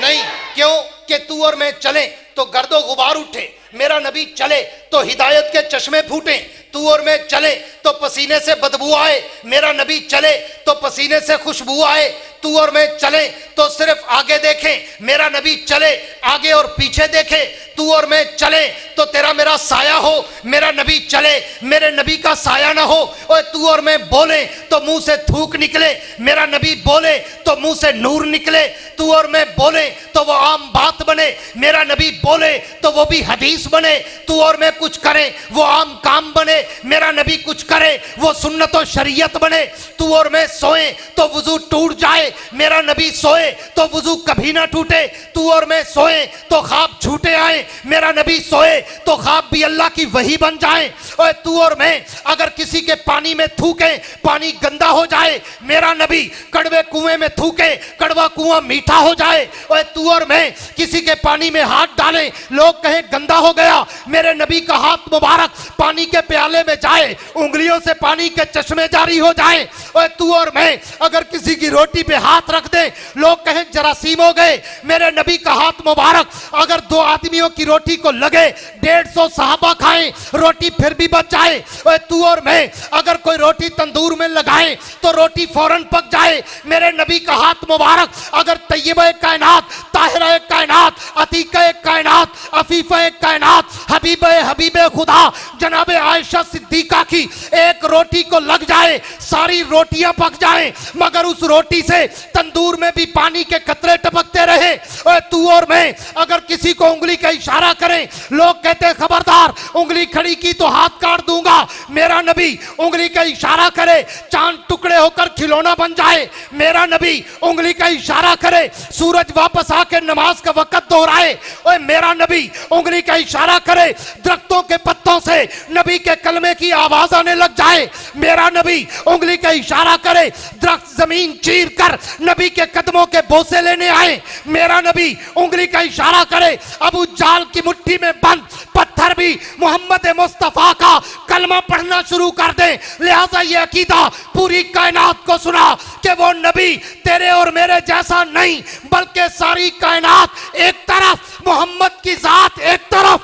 नहीं। क्यों कि तू और मैं चले तो गर्दो गुबार उठे, मेरा नबी चले तो हिदायत के चश्मे फूटे, तू और मैं चले तो पसीने से बदबू आए, मेरा नबी चले तो पसीने से खुशबू आए, तू और मैं चले तो सिर्फ आगे देखें, मेरा नबी चले आगे और पीछे देखे, तू और मैं चले तो तेरा मेरा साया हो, मेरा नबी चले मेरे नबी का साया ना हो। और तू और मैं बोले तो मुंह से थूक निकले, मेरा नबी बोले तो मुंह से नूर निकले, तू और मैं बोले तो वो आम बात बने, मेरा नबी बोले तो वो भी हदीस बने, तू और मैं कुछ करें वो आम काम बने, मेरा नबी कुछ करे वो सुन्नत और शरीयत बने, तू और मैं सोए तो वुजू टूट जाए, मेरा नबी सोए तो वुजू कभी ना टूटे, तू और मैं सोए तो ख्वाब झूठे आए, मेरा नबी सोए तो ख्वाब भी अल्लाह की वही बन जाए। और तू और मैं अगर किसी के पानी में थूके पानी गंदा हो जाए, मेरा नबी कड़वे कुएं में थूके कड़वा कुआं मीठा हो जाए। और तू और मैं किसी के पानी में हाथ डालें लोग कहें गंदा हो गया, मेरे नबी का हाथ मुबारक पानी के प्याले में जाए, उंगलियों से पानी के चश्मे जारी हो जाए। और तू और मैं अगर किसी की रोटी पे हाथ रख दे लोग कहें जरासीम हो गए, मेरे नबी का हाथ मुबारक अगर 2 आदमियों की रोटी को लगे 150 सहाबा खाएं रोटी फिर भी बच जाए। और तू और मैं अगर कोई रोटी तंदूर में लगाए तो रोटी फौरन पक जाए, मेरे नबी का हाथ मुबारक अगर तैयबा कायनात, ताहिरा कायनात, अतीका कायनात, अफीफा कायनात, हबीबे खुदा जनाबे आयशा सिद्दीका की एक रोटी को लग जाए सारी रोटियां पक जाएं, मगर उस रोटी से तंदूर में भी पानी के कतरे टपकते रहे। और तू और मैं अगर किसी को उंगली का इशारा करें लोग कहते खबरदार उंगली खड़ी की तो हाथ काट दूंगा, मेरा नबी उंगली का इशारा करे चांद टुकड़े होकर खिलौना बन जाए, मेरा नबी उंगली का इशारा करे सूरज वापस आके नमाज का वक्त दोहराए। और मेरा नबी उंगली का इशारा करे दरख्तों के पत्तों से नबी के कलमे की आवाज आने लग जाए, मेरा नबी उंगली का इशारा करे दरख्त जमीन चीर कर नबी के कदमों के बोसे लेने आए, मेरा नबी उंगली का इशारा करे अबू जाल की मुट्ठी में बंद पत्थर भी मोहम्मद मुस्तफा का कलमा पढ़ना शुरू कर दे। लिहाजा ये अकीदा पूरी कायनात को सुना कि वो नबी तेरे और मेरे जैसा नहीं बल्कि सारी कायनात एक तरफ, मोहम्मद की जात एक तरफ।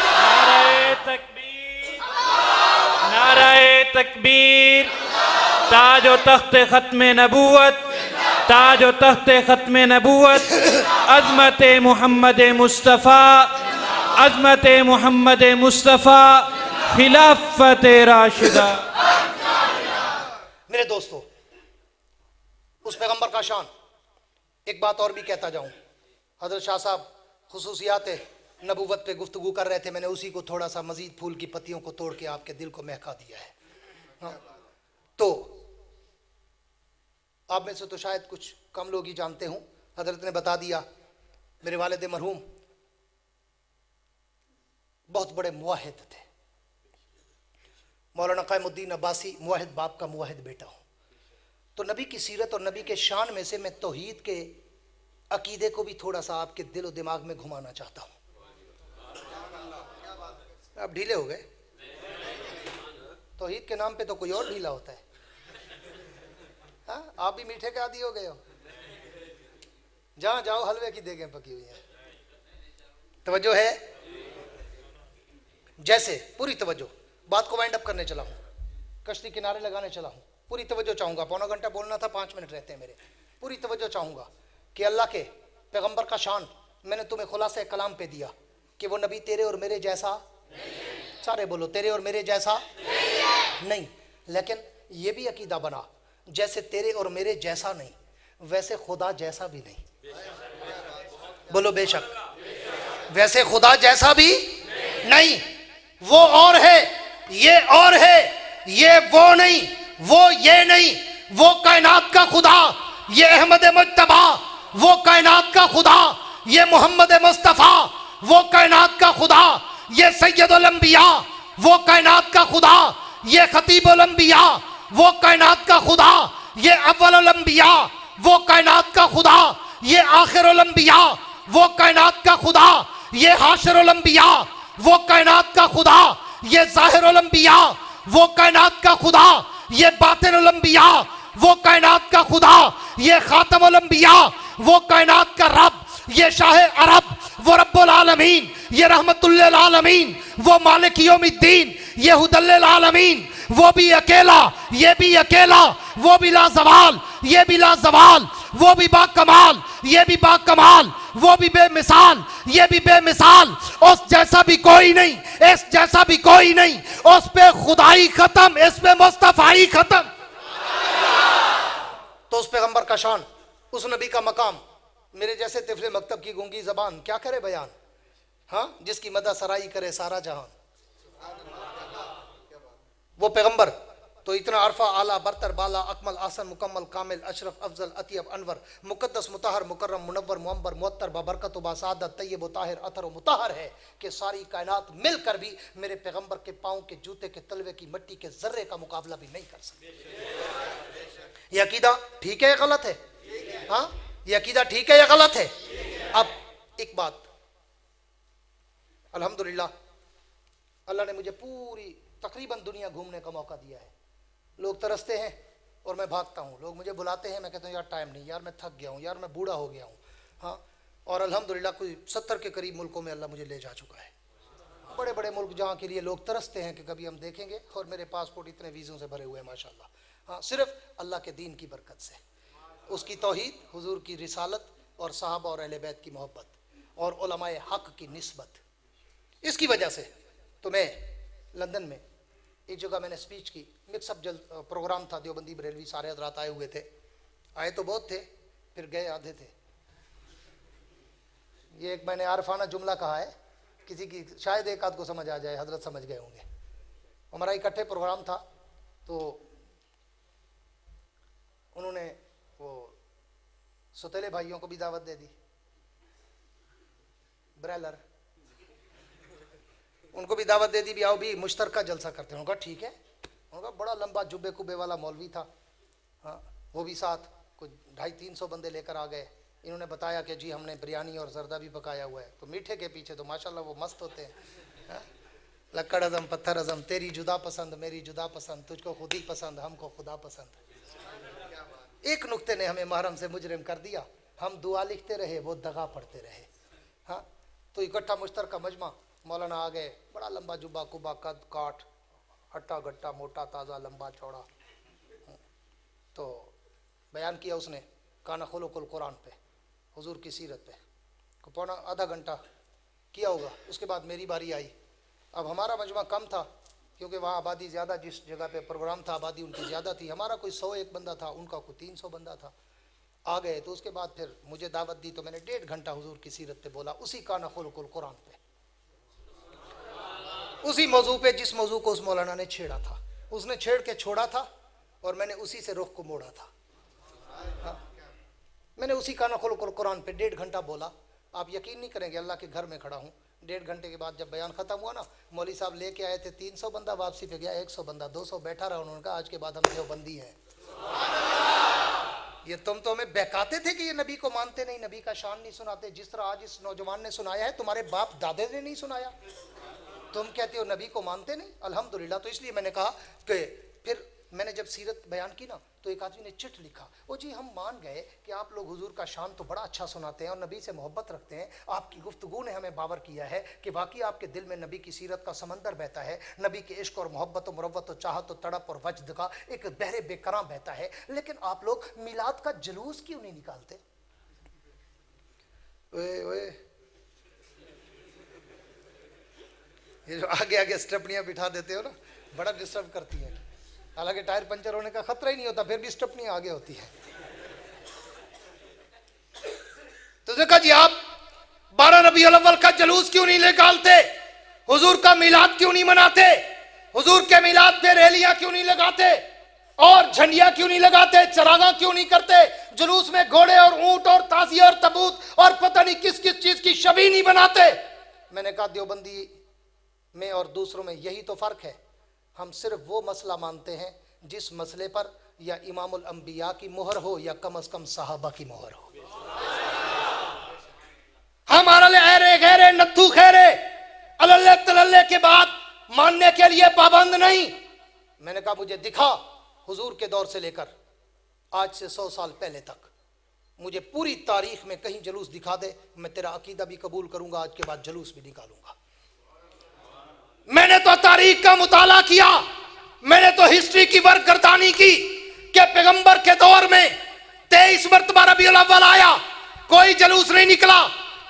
नारे तकबीर, नारे तकबीर, ताजो तख्ते खत्मे नबूवत, ताजो तख्ते खत्मे नबूवत, अज़मत मोहम्मद मुस्तफ़ा, अज़मत मोहम्मद मुस्तफ़ा, खिलाफत राशिदा। मेरे दोस्तों, उस पैगंबर का शान, एक बात और भी कहता जाऊं, हजरत शाह साहब खुसूसियात नबूवत पे गुफ्तगू कर रहे थे, मैंने उसी को थोड़ा सा मजीद फूल की पत्तियों को तोड़ के आपके दिल को महका दिया है। हाँ, तो आप में से तो शायद कुछ कम लोग ही जानते हों, हजरत ने बता दिया, मेरे वालिद मरहूम बहुत बड़े मुवाहिद थे। मौलाना क़ायमुद्दीन अब्बासी मुवाहिद बाप का मुवाहिद बेटा हूँ। तो नबी की सीरत और नबी के शान में से मैं तौहीद के अकीदे को भी थोड़ा सा आपके दिल और दिमाग में घुमाना चाहता हूँ। आप ढीले हो गए, तौहीद के नाम पे तो कोई और ढीला होता है। हाँ, आप भी मीठे के आदी हो गए हो, जहां जाओ हलवे की देगें पकी हुई हैं। तवज्जो है, जैसे पूरी तवज्जो, बात को वाइंड अप करने चला हूं, कश्ती किनारे लगाने चला हूं। पूरी तवज्जो चाहूंगा, पौना घंटा बोलना था, 5 मिनट रहते हैं मेरे। पूरी तवज्जो चाहूंगा कि अल्लाह के पैगंबर का शान मैंने तुम्हें खुलासे कलाम पे दिया कि वो नबी तेरे और मेरे जैसा नहीं। सारे बोलो, तेरे और मेरे जैसा नहीं, लेकिन ये भी अकीदा बना जैसे तेरे और मेरे जैसा नहीं वैसे खुदा जैसा भी नहीं। बोलो बेशक, वैसे खुदा जैसा भी नहीं। वो और है, ये और है, ये वो नहीं, वो ये नहीं। वो कायनात का खुदा, ये अहमद मुज्तबा। वो कायनात का खुदा, ये मोहम्मद मुस्तफ़ा। वो कायनात का खुदा, ये सैयदुल अंबिया। वो कायनात का खुदा, ये खतीबुल अंबिया। वो कायनात का खुदा, ये अव्वलुल अंबिया। वो कायनात का खुदा, ये आखिरुल अंबिया। वो कायनात का खुदा, ये हाशिरुल अंबिया। वो कायनात का खुदा, ये ज़ाहिरुल अंबिया। वो कायनात का खुदा, ये बातिनुल अंबिया। वो कायनात का खुदा, ये खातमुल अंबिया। वो कायनात का रब, ये शाह अरब। वो रब्बुल आलमीन, ये रहमतुल्लिल आलमीन। वो मालिक यौमिद्दीन, ये हुदल्लिल आलमीन। वो भी अकेला, ये भी अकेला। वो भी लाजवाल, ये भी लाजवाल। वो भी बाकमाल, ये भी बाकमाल। वो भी बेमिसाल, ये भी बेमिसाल। उस जैसा भी कोई नहीं, इस जैसा भी कोई नहीं। उस पे खुदाई खत्म, इस पे मुस्तफाई खत्म। तो उस पैगंबर का शान, उस नबी का मकाम, मेरे जैसे तिफले मकतब की गूंगी जबान क्या करे बयान। हाँ, जिसकी मदद सराई करे सारा जहान। वो पैगंबर तो इतना अरफा आला बरतर बाला अकमल आसन मुकम्मल कामिल अशरफ अफजल अतियब अनवर मुकद्दस मुताहर मुकर्रम मुनव्वर मुअम्बर मुअत्तर बाबरकत व बासादत तय्यब ताहिर अतर व मुताहर है कि सारी कायनात मिलकर भी मेरे पैगंबर के पाँव के जूते के तलवे की मिट्टी के जर्रे का मुकाबला भी नहीं कर सकते। ये अकीदा ठीक है या गलत है? हाँ, ये अकीदा ठीक है या गलत है? अब एक बात, अल्हम्दुलिल्लाह अल्लाह ने मुझे पूरी तकरीबन दुनिया घूमने का मौका दिया है। लोग तरसते हैं और मैं भागता हूँ, लोग मुझे बुलाते हैं, मैं कहता हूँ यार टाइम नहीं, यार मैं थक गया हूँ, यार मैं बूढ़ा हो गया हूँ। हाँ, और अल्हम्दुलिल्लाह कोई 70 के करीब मुल्कों में अल्लाह मुझे ले जा चुका है। बड़े बड़े मुल्क जहाँ के लिए लोग तरसते हैं कि कभी हम देखेंगे, और मेरे पासपोर्ट इतने वीज़ों से भरे हुए हैं माशाल्लाह। हाँ, सिर्फ अल्लाह के दीन की बरकत से, उसकी तौहीद, हुजूर की रिसालत और साहबा और अहले बैत की मोहब्बत और उलमाए हक़ की निस्बत, इसकी वजह से तो मैं लंदन में एक जगह मैंने स्पीच की। मिक्सअप प्रोग्राम था, देवबंदी बरेलवी सारे हजरात आए हुए थे। आए तो बहुत थे, फिर गए आधे थे। ये एक मैंने आरफाना जुमला कहा है, किसी की शायद एक आध को समझ आ जाए, हजरत समझ गए होंगे। हमारा इकट्ठे प्रोग्राम था, तो उन्होंने वो सौतेले भाइयों को भी दावत दे दी, ब्रेलर, उनको भी दावत दे दी भी आओ भी मुश्तरका जलसा करते हैं। उनका ठीक है। उनका बड़ा लंबा जुब्बे कुब्बे वाला मौलवी था। हाँ, वो भी साथ कुछ 250-300 बंदे लेकर आ गए। इन्होंने बताया कि जी हमने बिरयानी और जर्दा भी पकाया हुआ है। तो मीठे के पीछे तो माशाल्लाह वो मस्त होते हैं। हाँ? लक्कड़ अज़म पत्थर अज़म, तेरी जुदा पसंद मेरी जुदा पसंद, तुझको खुद ही पसंद हमको खुदा पसंद। एक नुक्ते ने हमें महरम से मुजरिम कर दिया, हम दुआ लिखते रहे, वो दगा पढ़ते रहे। हाँ, तो इकट्ठा मुश्तरका मजमा, मौलाना आ गए, बड़ा लंबा जुब्बा कुब्बा, कद काठ, हट्टा गट्टा, मोटा ताज़ा लंबा चौड़ा। तो बयान किया उसने काना खुलुकुल कुरान पे, हुजूर की सीरत पे, को पौना आधा घंटा किया होगा। उसके बाद मेरी बारी आई। अब हमारा मजमा कम था क्योंकि वहाँ आबादी ज़्यादा, जिस जगह पे प्रोग्राम था आबादी उनकी ज़्यादा थी। हमारा कोई 101 बंदा था, उनका कोई 300 बंदा था। आ गए तो उसके बाद फिर मुझे दावत दी, तो मैंने 1.5 घंटा हुजूर की सीरत पे बोला, उसी काना खुलुकुल कुरान पे, उसी मौजू पे जिस मौजू को उस मौलाना ने छेड़ा था। उसने छेड़ के छोड़ा था और मैंने उसी से रुख को मोड़ा था। हाँ। मैंने उसी काना खोल कुरान पे 1.5 घंटा बोला। आप यकीन नहीं करेंगे, अल्लाह के घर में खड़ा हूँ। 1.5 घंटे के बाद जब बयान खत्म हुआ ना, मौली साहब लेके आए थे 300 बंदा, वापसी पे गया 100 बंदा, 200 बैठा रहा। उन्होंने कहा आज के बाद हम देवबंदी हैं। ये तुम तो हमें बहकाते थे कि ये नबी को मानते नहीं, नबी का शान नहीं सुनाते। जिस तरह आज इस नौजवान ने सुनाया है, तुम्हारे बाप दादे ने नहीं सुनाया। तुम कहते हो नबी को मानते नहीं। अल्हम्दुलिल्लाह। तो इसलिए मैंने कहा कि फिर मैंने जब सीरत बयान की ना, तो एक आदमी ने चिट लिखा, ओ जी हम मान गए कि आप लोग हुजूर का शान तो बड़ा अच्छा सुनाते हैं और नबी से मोहब्बत रखते हैं। आपकी गुफ्तगू ने हमें बावर किया है कि वाकई आपके दिल में नबी की सीरत का समंदर बहता है। नबी के इश्क और मोहब्बत और मुरव्वत और चाहत और तड़प और वजद का एक बहरे बेकरां बहता है। लेकिन आप लोग मिलाद का जुलूस क्यों नहीं निकालते? ओए ओए, ये जो आगे आगे स्टेपनियां बिठा देते हो ना, बड़ा डिस्टर्ब करती है। हालांकि टायर पंचर होने का खतरा ही नहीं होता, फिर भी स्टेपनियां आगे होती है। तो देखा जी, आप 12 रबीउल अव्वल का जुलूस क्यों नहीं निकालते? हुजूर का मिलाद क्यों नहीं मनाते? हुजूर के मिलाद पे रैलियां क्यों नहीं लगाते और झंडियां क्यों नहीं लगाते? चरागा क्यों नहीं करते? जुलूस में घोड़े और ऊंट और ताजिया और तबूत और पता नहीं किस किस चीज की शबी नहीं बनाते। मैंने कहा देवबंदी में और दूसरों में यही तो फर्क है। हम सिर्फ वो मसला मानते हैं जिस मसले पर या इमामुल अंबिया की मोहर हो या कम से कम सहाबा की मोहर हो। हमारा अरे गहरे नत्थू खैरे अल्ले तल्ले के बाद मानने के लिए पाबंद नहीं। मैंने कहा मुझे दिखा हुजूर के दौर से लेकर आज से 100 साल पहले तक, मुझे पूरी तारीख में कहीं जुलूस दिखा दे, मैं तेरा अकीदा भी कबूल करूंगा, आज के बाद जुलूस भी निकालूंगा। मैंने तो तारीख का मुताला किया, मैंने तो हिस्ट्री की वर्करदानी की कि पैगंबर के दौर में 23 मरतबा रबीउल अव्वल आया, कोई जुलूस नहीं निकला।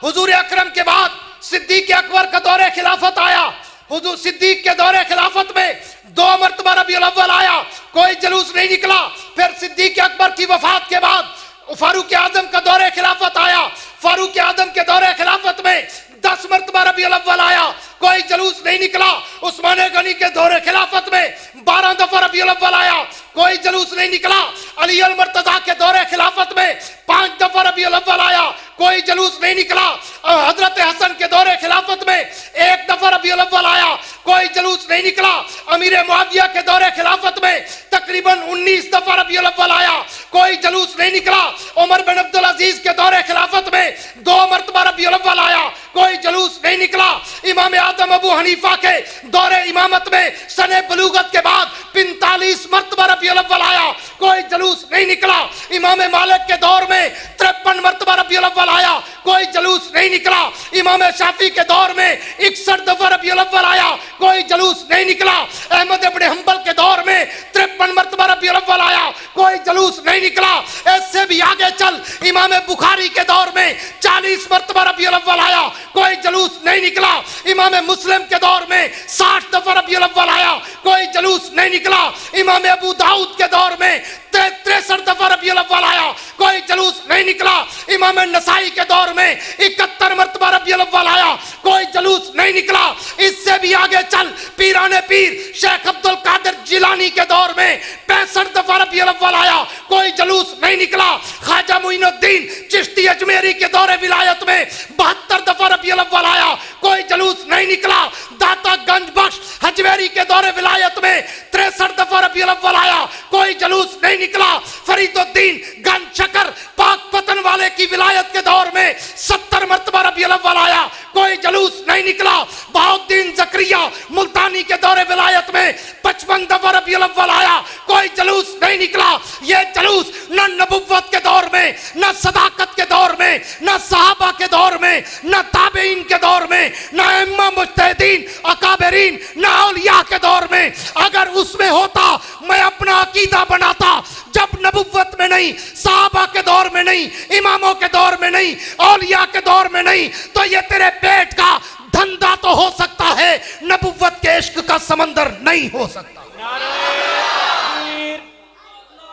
हुजूर अकरम के बाद सिद्दीक अकबर का दौरे खिलाफत आया, हुजूर सिद्दीक के दौरे खिलाफत में 2 मरतबा रबीउल अव्वल आया, कोई जुलूस नहीं निकला। फिर सिद्दीक अकबर की वफात के बाद फारूक आजम का दौरे खिलाफत आया, फारूक आजम के दौरे खिलाफत में 10 मरतबा रबीउल अव्वल आया, कोई जुलूस नहीं निकला। उस्मान गनी के दौरे खिलाफत में 12 दफा रबीउल अव्वल आया, कोई जुलूस नहीं निकला। अली अल मुर्तजा के दौरे खिलाफत में 5 दफा रबीउल अव्वल आया, कोई जुलूस नहीं निकला। हजरत हसन के दौरे खिलाफत में 1 दफा रबीउल अव्वल आया, कोई जुलूस नहीं निकला। अमीर मुआविया के दौरे खिलाफत में तकरीबन 19 दफा रबीउल अव्वल आया, कोई जुलूस नहीं निकला। उमर बिन अब्दुल अजीज के दौरे खिलाफत में 2 मरतबा रबीउल अव्वल आया, कोई जुलूस नहीं निकला। इमाम आजम अबू हनीफा के दौरे इमामत में सने बलूगत के बाद 45 मरतबा रबीउल अव्वल आया, कोई जुलूस नहीं निकला। इमाम मालिक के दौर में 53 मरतबा रबीउल अव्वल आया, कोई जुलूस नहीं निकला। इमाम शाफी के दौर में 61 दफा रबीउल अव्वल आया, कोई जुलूस नहीं निकला। अहमद इब्न हंबल के दौर में 53 मरतबा रबीउल अव्वल आया, कोई जुलूस नहीं निकला। ऐसे भी आगे चल, इमाम बुखारी के दौर में 40 मरतबा रबीउल अव्वल आया, कोई जुलूस नहीं निकला। इमाम मुस्लिम के दौर में 60 दफा रबीउल अव्वल आया, कोई जुलूस नहीं निकला। इमाम अबू दाऊद के दौर में 63 दफा रबीउल अव्वल आया, कोई जुलूस नहीं निकला। इमाम नसाई के दौर में 71 मरतबा रबीउल अव्वल आया, कोई जुलूस नहीं निकला। इससे भी आगे चल, पीराने पीर शेख अब्दुल कादिर जिलानी के दौर में 65 दफा रबीउल अव्वल आया, कोई जुलूस नहीं निकला। ख्वाजा मुइनुद्दीन चिश्ती अजमेरी के दौरे विलायत में 72 दफा रबीउल अव्वल आया, कोई जुलूस नहीं निकला। दाता गंज बख्श हजवेरी के दौरे विलायत में 63 दफा रबीउल अव्वल आया, कोई जुलूस नहीं निकला। फरीदुद्दीन गंज शकर पाक पतन वाले की विलायत के दौर में 70 मरतबा रबीउल अव्वल आया, कोई जुलूस नहीं निकला। बहाउद्दीन जकरिया मुल्तानी के दौरे विलायत में 55 दफा रबीउल अव्वल आया, कोई जुलूस नहीं निकला। ये जुलूस न नबुव्वत के दौर में, न सदाकत के दौर में, न सहाबा के दौर में, न ताबेईन के दौर में, न इमाम मुज्तहिदीन अकाबरीन, न औलिया के दौर में। अगर उसमें होता मैं अपना अकीदा बनाता। जब नबुव्वत में नहीं, सहाबा के दौर में नहीं, इमामों के दौर में नहीं, औलिया के दौर में नहीं, तो ये तेरे पेट का धंधा तो हो सकता है, नबुव्वत के इश्क का समंदर नहीं हो सकता।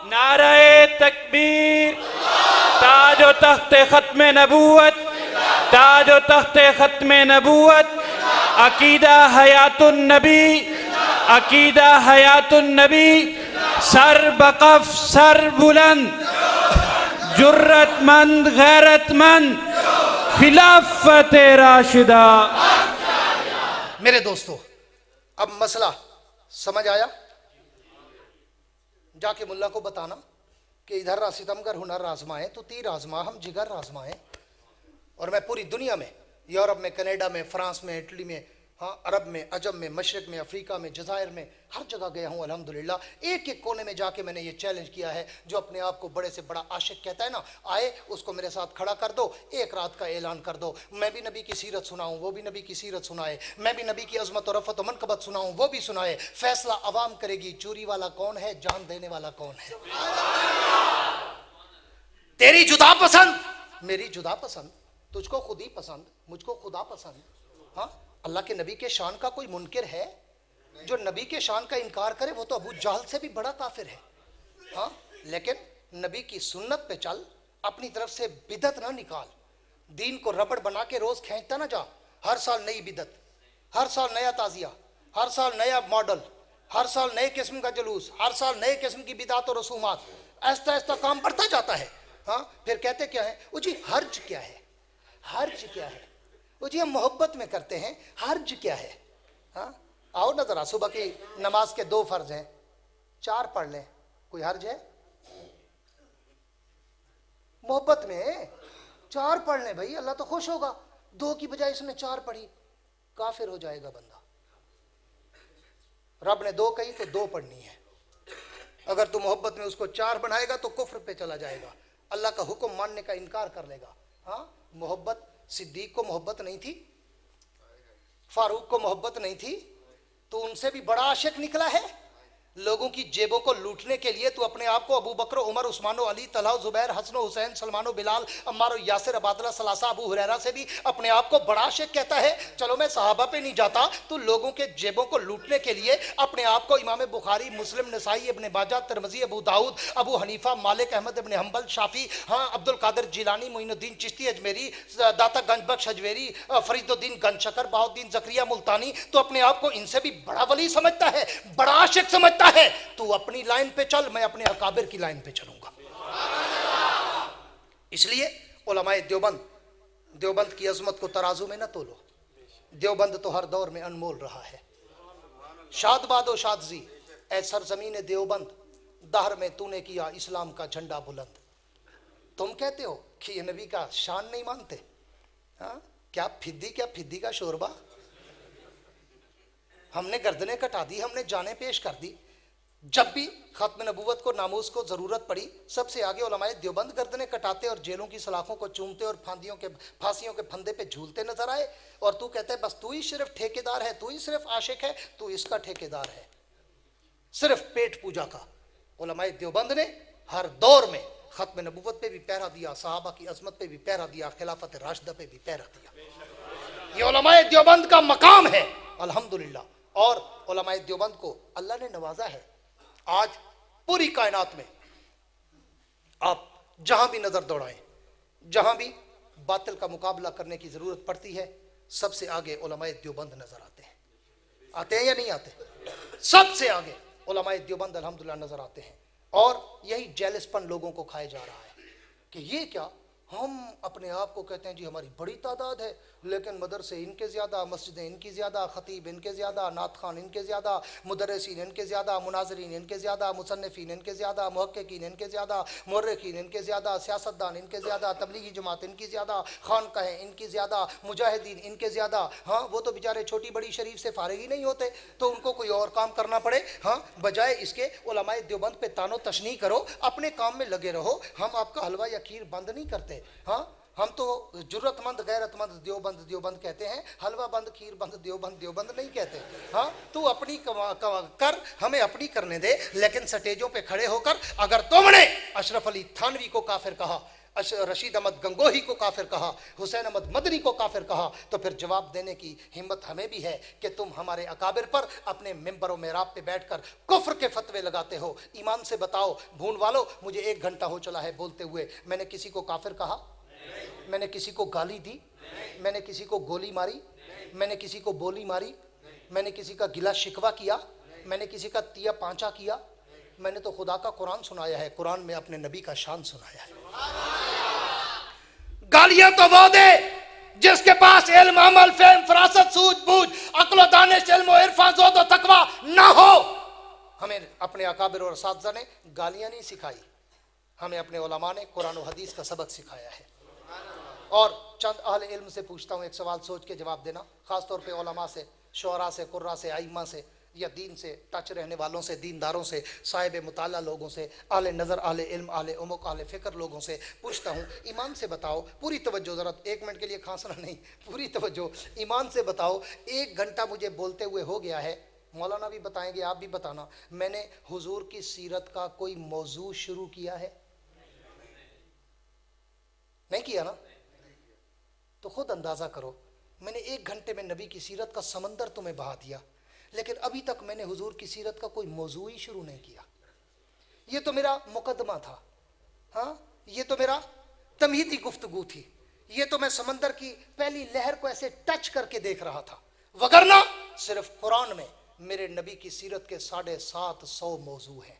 नारे तकबीर, ताजो तख्ते खत्मे नबूवत, ताजो तख्ते खत्मे नबूवत, अकीदा हयातुन नबी, अकीदा हयातुन नबी, सर बकफ सर बुलंद, जुर्रतमंद गैरतमंद, खिलाफत राशिदा। मेरे दोस्तों, अब मसला समझ आया? जाके मुल्ला को बताना कि इधर सितमगर हुनर आजमाए तो तीर आजमा, हम जिगर आजमाए। और मैं पूरी दुनिया में, यूरोप में, कनाडा में, फ्रांस में, इटली में, हाँ, अरब में, अजम में, मशरक में, अफ्रीका में, जज़ायर में, हर जगह गया हूँ अल्हम्दुलिल्लाह। एक एक कोने में जाके मैंने ये चैलेंज किया है, जो अपने आप को बड़े से बड़ा आशिक कहता है ना, आए उसको मेरे साथ खड़ा कर दो, एक रात का ऐलान कर दो, मैं भी नबी की सीरत सुनाऊँ, वो भी नबी की सीरत सुनाए, मैं भी नबी की अजमत और रफ़त व मनक़बत सुनाऊँ, वो भी सुनाए। फैसला अवाम करेगी, चोरी वाला कौन है, जान देने वाला कौन है। तेरी जुदा पसंद, मेरी जुदा पसंद, तुझको खुद ही पसंद, मुझको खुदा पसंद। हाँ, अल्लाह के नबी के शान का कोई मुनकिर है? जो नबी के शान का इनकार करे वो तो अबू जहल से भी बड़ा काफिर है। हाँ, लेकिन नबी की सुन्नत पे चल, अपनी तरफ से बिदत ना निकाल, दीन को रबड़ बना के रोज खींचता ना जा। हर साल नई बिदत, हर साल नया ताजिया, हर साल नया मॉडल, हर साल नए किस्म का जुलूस, हर साल नए किस्म की बिदात और रसूमात, ऐसा ऐसा काम बढ़ता जाता है। हाँ, फिर कहते क्या है वो जी, हर्ज क्या है, हर्ज क्या है वो जी, हम मोहब्बत में करते हैं, हर्ज क्या है। हाँ, आओ ना जरा, सुबह की नमाज के 2 फर्ज हैं, 4 पढ़ लें, कोई हर्ज है? मोहब्बत में 4 पढ़ लें भाई, अल्लाह तो खुश होगा। 2 की बजाय इसने 4 पढ़ी, काफिर हो जाएगा बंदा। रब ने 2 कही तो 2 पढ़नी है। अगर तू मोहब्बत में उसको 4 बनाएगा तो कुफ्र पे चला जाएगा, अल्लाह का हुक्म मानने का इनकार कर लेगा। हाँ, मोहब्बत, सिद्दीक को मोहब्बत नहीं थी, फारूक को मोहब्बत नहीं थी, तो उनसे भी बड़ा आशिक निकला है। लोगों की जेबों को लूटने के लिए तू अपने आप को अबू बकर, उमर, उस्मान, अली, तलहा, जुबैर, हसन, हुसैन, सलमान, बिलाल, अम्मार, यासिर, अबादला, सलासा, अबू हुरैरा से भी अपने आप को बड़ा आशिक कहता है। चलो मैं सहाबा पे नहीं जाता, तू लोगों के जेबों को लूटने के लिए अपने आप को Imam Bukhari, Muslim, Nasai, Ibn Majah, Tirmidhi, Abu Dawood, Abu Hanifa, Malik, Ahmad इब्ने हंबल, शाफी, हाँ, अब्दुल कादिर जिलानी, मोइनुद्दीन चिश्ती अजमेरी, दाता गंजबख्श अजमेरी, फरीदुद्दीन गंजशकर, बहाउद्दीन ज़करिया मुल्तानी, तो अपने आप को इनसे भी बड़ा वली समझता है, बड़ा आशिक समझता है। तू अपनी लाइन पे चल, मैं अपने अकाबिर की लाइन पे चलूंगा। इसलिए उलमाए देवबंद की अजमत को तराजू में न तोलो। देवबंद तो हर दौर में अनमोल रहा है। शादबादो शादजी ऐ सरजमीन देवबंद, दहर में तूने किया इस्लाम का झंडा बुलंद। तुम कहते हो कि ये नबी का शान नहीं मानते? हाँ, क्या फिद्दी का शोरबा। हमने गर्दनें कटा दी, हमने जानें पेश कर दी। जब भी खत्म नबूवत को, नामूस को जरूरत पड़ी, सबसे आगे उलमाए देवबंद गर्दनें कटाते और जेलों की सलाखों को चूमते और फांसियों के फंदे पे झूलते नजर आए। और तू कहते है बस तू ही सिर्फ ठेकेदार है, तू ही सिर्फ आशिक है, तू इसका ठेकेदार है, सिर्फ पेट पूजा का। उलमाए देवबंद ने हर दौर में खत्म नबूवत पे भी पहरा दिया, सहाबा की अजमत पे भी पहरा दिया, खिलाफत राशिदा पे भी पहरा दिया। ये उलमाए देवबंद का मकाम है अल्हम्दुलिल्लाह। और उलमाए देवबंद को अल्लाह ने नवाजा है। आज पूरी कायनात में आप जहां भी नजर दौड़ाएं, जहां भी बातिल का मुकाबला करने की जरूरत पड़ती है, सबसे आगे उलमाए देवबंद नजर आते हैं या नहीं आते? सबसे आगे उलमाए देवबंद अल्हम्दुलिल्लाह नजर आते हैं। और यही जेलसपन लोगों को खाया जा रहा है कि ये क्या, हम अपने आप को कहते हैं जी हमारी बड़ी तादाद है, लेकिन मदरसे इनके ज़्यादा, मस्जिदें इनकी ज़्यादा, ख़तीब इनके ज़्यादा, नात खान इनके ज़्यादा, मुदर्रिसीन इनके ज़्यादा, मुनाज़रीन इनके ज़्यादा, मुसन्निफ़ीन इनके ज़्यादा, मुहक्किकीन इनके ज़्यादा, मुर्रिखीन इनके ज़्यादा, सियासतदान इनके ज़्यादा, तबलीगी जमात इनकी ज़्यादा, खानकाहें इनकी ज़्यादा, मुजाहिदीन इनके ज़्यादा। हाँ, वो तो बेचारे छोटी बड़ी शरीफ से फारिग ही नहीं होते, तो उनको कोई और काम करना पड़े। हाँ, बजाय इसके उलमाए देवबंद पे तानो तशनी करो, अपने काम में लगे रहो। हम आपका हलवा या खीर बंद नहीं करते। हाँ, हम तो जुर्रतमंद गैरतमंद देवबंद कहते हैं, हलवा बंद, खीर बंद, देवबंद नहीं कहते। हाँ, तू अपनी कर, हमें अपनी करने दे, लेकिन स्टेजों पे खड़े होकर अगर तुमने अशरफ अली थानवी को काफिर कहा, रशीद अहमद गंगोही को काफिर कहा, हुसैन अहमद मदनी को काफिर कहा, तो फिर जवाब देने की हिम्मत हमें भी है कि तुम हमारे अकाबिर पर अपने मिंबर और मेहराब पे बैठकर कुफ्र के फतवे लगाते हो। ईमान से बताओ भून वालों, मुझे 1 घंटा हो चला है बोलते हुए, मैंने किसी को काफिर कहा? मैंने किसी को गाली दी? मैंने किसी को गोली मारी? मैंने किसी को बोली मारी? मैंने किसी का गिला शिकवा किया? मैंने किसी का तिया पांचा किया, मैंने तो खुदा का कुरान सुनाया है, कुरान में अपने नबी का शान सुनाया है। गालियां तो वो दे जिसके पास इल्म, अमल, फेम, फरासत, सूझबूझ, अक्ल, दानिश, इल्म, इरफान, ज़ुहद और तकवा ना हो। हमें अपने अकाबिर और असातिज़ा ने गालियां नहीं सिखाई, हमें अपने उलमा ने कुरान और हदीस का सबक सिखाया है। और चंद अहले इल्म से पूछता हूँ, एक सवाल सोच के जवाब देना, खास तौर पे उलमा से, शुअरा से, कुर्रा से, आइम्मा से, या दीन से टच रहने वालों से, दीनदारों से, साहिब मुताला लोगों से, आले नज़र, आले इल्म, आले उमुक, आले फ़िक्र लोगों से पूछता हूँ, ईमान से बताओ, पूरी तवज्जो, ज़रा 1 मिनट के लिए खांसना नहीं, पूरी तवज्जो, ईमान से बताओ, 1 घंटा मुझे बोलते हुए हो गया है, मौलाना भी बताएंगे, आप भी बताना, मैंने हुजूर की सीरत का कोई मौजू शुरू किया है? नहीं किया ना? तो खुद अंदाज़ा करो, मैंने 1 घंटे में नबी की सीरत का समंदर तुम्हें बहा दिया, लेकिन अभी तक मैंने हुजूर की सीरत का कोई मौजू ही शुरू नहीं किया। ये तो मेरा मुकदमा था, हाँ, ये तो मेरा तमहीदी गुफ्तगू थी, ये तो मैं समंदर की पहली लहर को ऐसे टच करके देख रहा था, वगरना सिर्फ कुरान में मेरे नबी की सीरत के 750 मौजू हैं।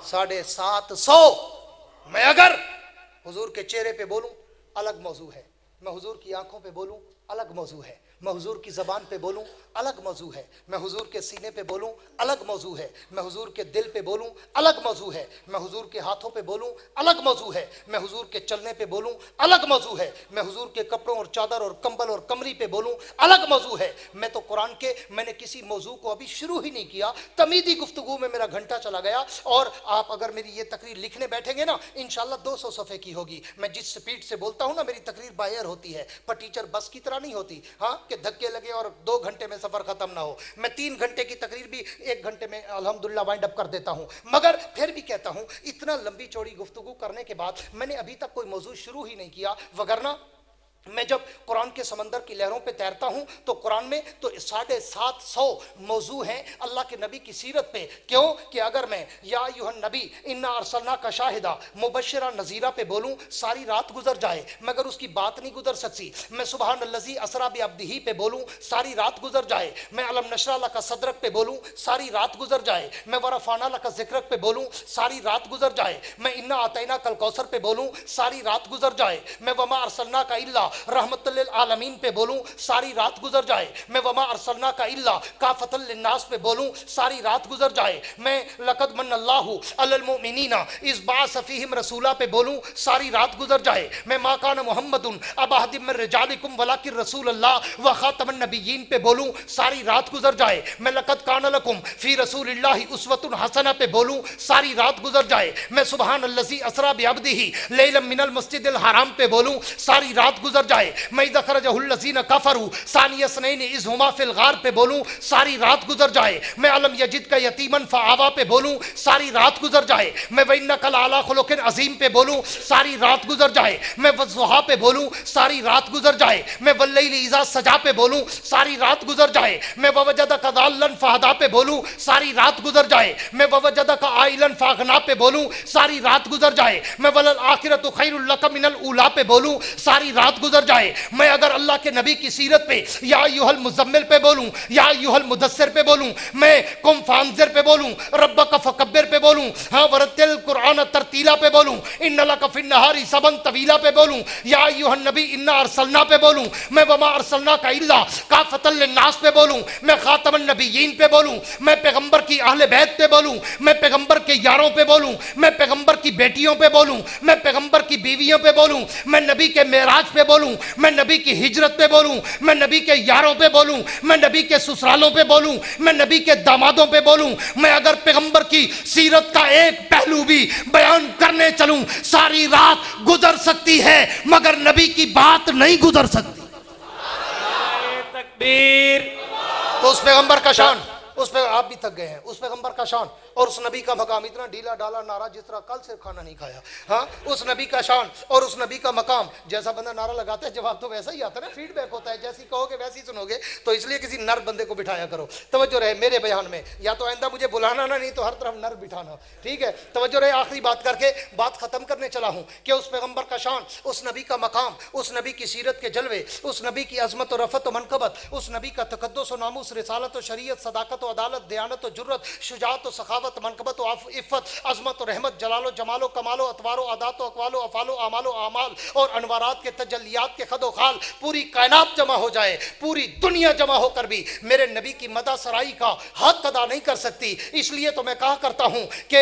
750। मैं अगर हुजूर के चेहरे पे बोलूं अलग मौजू है, मैं हुजूर की आंखों पे बोलूं अलग मौजू है, मैं हुजूर की ज़बान पे बोलूं अलग मौजू है, मैं हुजूर के सीने पे बोलूं अलग मौजू है, मैं हुजूर के दिल पे बोलूं अलग मौजू है, मैं हुजूर के हाथों पे बोलूं अलग मौजू है, मैं हुजूर के चलने पे बोलूं अलग मौजू है, मैं हुजूर के कपड़ों और चादर और कंबल और कमरी पे बोलूं अलग मौजू है। मैं तो कुरान के, मैंने किसी मौजू को अभी शुरू ही नहीं किया, तमीदी गुफ्तगू में मेरा घंटा चला गया। और आप अगर मेरी ये तकरीर लिखने बैठेंगे ना, इंशाल्लाह 200 सफ़े की होगी। मैं जिस स्पीड से बोलता हूँ ना, मेरी तकरीर बाहर होती है, पर टीचर बस की तरह नहीं होती, हाँ, कि धक्के लगे और 2 घंटे में सफर खत्म ना हो। मैं 3 घंटे की तकरीर भी 1 घंटे में अल्हम्दुलिल्लाह वाइंड अप कर देता हूं, मगर फिर भी कहता हूं, इतना लंबी चौड़ी गुफ्तगू करने के बाद मैंने अभी तक कोई मौजू शुरू ही नहीं किया, वगरना मैं जब कुरान के समंदर की लहरों पे तैरता हूं तो कुरान में तो 750 मौजू हैं अल्लाह के नबी की सीरत पे। क्यों कि अगर मैं या अय्युहन नबी इन्ना अरसलना का शाहिदा मुबश्शिरा नज़ीरा पे बोलूं, सारी रात गुजर जाए मगर उसकी बात नहीं गुजर सकती। मैं सुबहान अल्लज़ी असरा बि अब्दिही पे बोलूं, सारी रात गुजर जाए। मैं अलम नशरा लका सदरक पे बोलूं, सारी रात गुजर जाए। मैं वरफ़ाना लका ज़िक्रक पे बोलूं, सारी रात गुजर जाए। मैं इन्ना आतैना कल कौसर पे बोलूं, सारी रात गुजर जाए। मैं वमा अरसलना का इल्ला रहमतुल लिल आलमीन पे बोलूं, सारी रात गुजर जाए। मैं वमा अरसलना का इल्ला काफतल लिन्नास पे बोलूं, सारी रात गुजर जाए। मैं लक़द मन्नल्लाहु अलल मुमिनीना इज़ बअस फ़ीहिम रसूला पे बोलूं, सारी रात गुजर जाए। मैं मा कान मुहम्मदुन अबा अहदिम मिन रिजालिकुम वलाकिन रसूलुल्लाह व खातमन नबिय्यीन पे बोलूं, सारी रात गुजर जाए। मैं लक़द कान लकुम फ़ी रसूलिल्लाहि उसवतुन हसना पे बोलूं, सारी रात गुजर जाए। मैं सुबहान अल्लज़ी असरा बि अब्दिही लैलन मिनल मस्जिदिल हराम पे बोलूं, सारी रात गुजर जाए। मैं इज़ा खरजहुल लज़ीना कफ़रू सानिया स्नैनि इज़ हुमा फ़िल गार पे बोलूं, सारी रात गुजर जाए। मैं अलम यजिद का यतीमन फ़आवा पे बोलूं, सारी रात गुजर जाए। मैं व इन्नका लअला खुलुक़िन अज़ीम पे बोलूं, सारी रात गुजर जाए। मैं वज़्ज़ुहा पे बोलूं, सारी रात गुजर जाए। मैं वल्लैलि इज़ा सजा पे बोलूं, सारी रात गुजर जाए। मैं ववजदका ज़ाल्लन फ़हदा पे बोलूं, सारी रात गुजर जाए। मैं ववजदका आइलन फ़अग़ना पे बोलूं, सारी रात गुजर जाए। मैं वलल आखिरतु खैरुल लका मिनल ऊला पे बोलूं, सारी रात गुजर जाए। मैं अगर अल्लाह के नबी की सीरत पे या अय्युहल मुज़म्मिल पे बोलूं, या अय्युहल मुदस्सिर पे बोलूं, मैं कुम फ़अंज़िर पे बोलूं, रब्बका फ़कब्बिर पे बोलूं, हाँ वरतिल कुरान तरतीला पे बोलूं, इन्ना लका फ़िन्नहारी सबन तवीला पे बोलूं, या अय्युहन नबी इन्ना अरसलना पे बोलूं, मैं वमा अरसलना का इल्ला काफ़तल लिन्नास पे बोलूं, मैं खातमन नबिय्यीन पे बोलूं, मैं पैगंबर की अहले बैत पे बोलूं, मैं पैगंबर के यारों पे बोलूं, मैं पैगंबर की बेटियों पे बोलूं, मैं पैगंबर की बीवियों पे बोलूं, मैं नबी के मेराज पे बोलूं, मैं नबी की हिजरत पे बोलूं, मैं नबी के यारों पे बोलूं, मैं नबी के ससुरालों पे बोलूं, मैं नबी के दामादों पे बोलूं। मैं अगर पैगंबर की सीरत का एक पहलू भी बयान करने चलूं, सारी रात गुजर सकती है मगर नबी की बात नहीं गुजर सकती। तकबीर। तो उस पैगंबर का शान, उस पे आप भी थक गए हैं, उस पैगंबर का शान और उस नबी का मकाम, इतना ढीला डाला नारा जिस तरह कल से खाना नहीं खाया, हाँ, उस नबी का शान और उस नबी का मकाम। जैसा बंदा नारा लगाता है जवाब तो वैसा ही आता है ना, फीडबैक होता है, जैसी कहोगे वैसी सुनोगे। तो इसलिए किसी नर बंदे को बिठाया करो। तवज्जो रहे मेरे बयान में, या तो आइंदा मुझे बुलाना ना, नहीं तो हर तरफ नर बिठाना, ठीक है। तवज्जो रहे, आखिरी बात करके बात खत्म करने चला हूँ कि उस पैगंबर का शान, उस नबी का मकाम, उस नबी की सीरत के जलवे, उस नबी की अजमत और रफत और मनकबत, उस नबी का तकद्दुस और नामूस, रिसालत और शरीयत, सदाकत और व अदालत, दयानत व जुर्रत, शुजाअत व सखावत, मनकबत व इफ़्फ़त, अज़मत व रहमत, जलालो जमालो कमालो अतवारो अदातो अकवालो अफ़ालो अमालो अमाल और अनवारात के तजल्लियात के खदो खाल पूरी कायनात जमा हो जाए, पूरी दुनिया जमा होकर भी मेरे नबी की मदा सराई का हक अदा नहीं कर सकती। इसलिए तो मैं कहा करता हूँ कि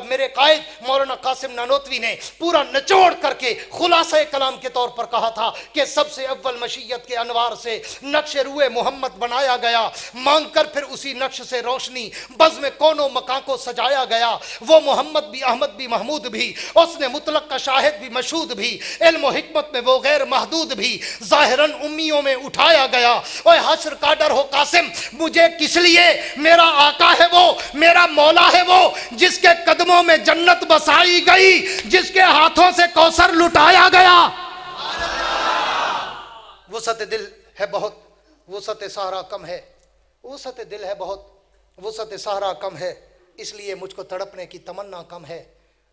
मेरे कायद मौलाना कासिम नानोतवी ने पूरा निचोड़ करके खुलासा कलाम के तौर पर कहा था कि सबसे अव्वल मशीयत के अनवार से नक्श रूए मोहम्मद बनाया गया, मांग कर फिर उसी नक्श से रोशनी बज़ में कोनों मकां को सजाया गया। वो मोहम्मद भी, अहमद भी, महमूद भी, उसने मुतलक का शाहिद भी, मशहूद भी, इल्म व हिकमत में वो गैर महदूद भी, ज़ाहिरन उम्मियों में उठाया गया। ओए हश्र का डर हो कासिम, मुझे किस लिए? मेरा आका है वो, मेरा मौला है वो, जिसके कदमों में जन्नत बसाई गई, जिसके हाथों से कौसर लुटाया गया। वुसअत दिल है बहुत, वुसअत सहारा कम है, वुसअत दिल है बहुत, वुसअत सहारा कम है, इसलिए मुझको तड़पने की तमन्ना कम है।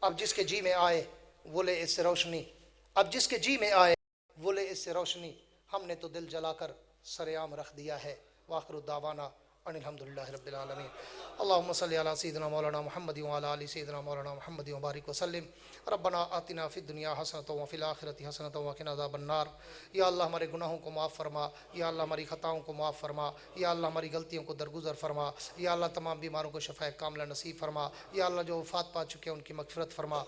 अब जिसके जी में आए वो ले इससे रोशनी, अब जिसके जी में आए वो ले इससे रोशनी, हमने तो दिल जलाकर सरेआम रख दिया है। वाखिरु दावाना अनिल हम्दुलिल्लाहि रब्बिल आलमीन। अल्लाहुम्मा सल्लि अला सय्यिदिना मौलाना मुहम्मद व अला आलि सय्यिदिना मौलाना मुहम्मद व बारिक वसल्लिम। रब्बना आतिना फिद दुनिया हसनतन व फिल आखिरति हसनतन व क़िना अज़ाबन्नार। या अल्लाह हमारे गुनाहों को माफ़ फरमा, या अल्लाह हमारी ख़ताओं को माफ़ फरमा, या अल्लाह हमारी गलतियों को दरगुजर फरमा, या अल्लाह तमाम बीमारों को शफ़ाए कामिला नसीब फरमा, या अल्लाह जो वफ़ात पा चुके हैं उनकी मग़फ़िरत फरमा,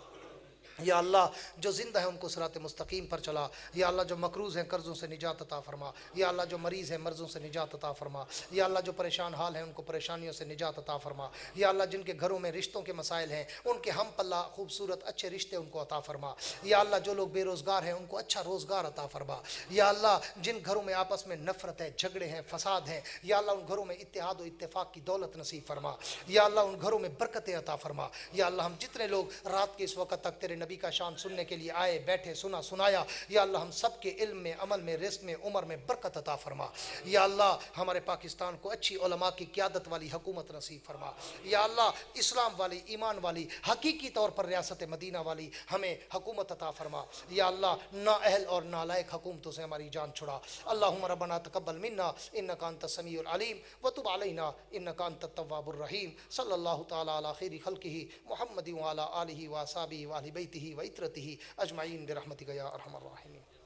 या अल्लाह जो ज़िंदा है उनको सिरात मुस्तकीम पर चला, या अल्लाह जो मकरूज़ हैं कर्ज़ों से निजात अता फरमा, या अल्लाह जो मरीज़ हैं मर्ज़ों से निजात अता फरमा, या अल्लाह जो परेशान हाल हैं उनको परेशानियों से निजात अता फरमा, या अल्लाह जिनके घरों में रिश्तों के मसाइल हैं उनके हम पल्ला खूबसूरत अच्छे रिश्ते उनको अता फरमा, या अल्लाह जो लोग बेरोज़गार हैं उनको अच्छा रोज़गार अता फरमा, या अल्लाह जिन घरों में आपस में नफ़रत है, झगड़े हैं, फसाद हैं, या अल्लाह उन घरों में इत्तेहाद व इत्तेफाक की दौलत नसीब फरमा, या अल्लाह उन घरों में बरकतें अता फरमा। या अल्लाह हम जितने लोग रात के इस वक्त तक तेरे नबी का शान सुनने के लिए आए, बैठे, सुना, सुनाया, या अल्लाह हम सब के इल्म में, अमल में, रिज़्क़ में, उम्र में बरकत अता फरमा। या अल्लाह हमारे पाकिस्तान को अच्छी उलमा की क़यादत वाली हुकूमत नसीब फरमा। या अल्लाह इस्लाम वाली, ईमान वाली, हकीकी तौर पर रियासत मदीना वाली हमें हुकूमत अता फरमा। या अल्लाह नाअहल और नालायक हुकूमतों से हमारी जान छुड़ा। अल्लाहुम्मा रब्बना तक़ब्बल मिन्ना इन्नका अंतस समीउल अलीम व तुब अलैना इन्नका अंतत तव्वाबुर रहीम। सल्लल्लाहु तआला अला खैरि खल्क़िही मुहम्मदिन व अला आलिहि व असहाबिही व अहलि बैतिही व इत्रतिही अजमाइन बिरहमतिका या अरहमर राहिमीन।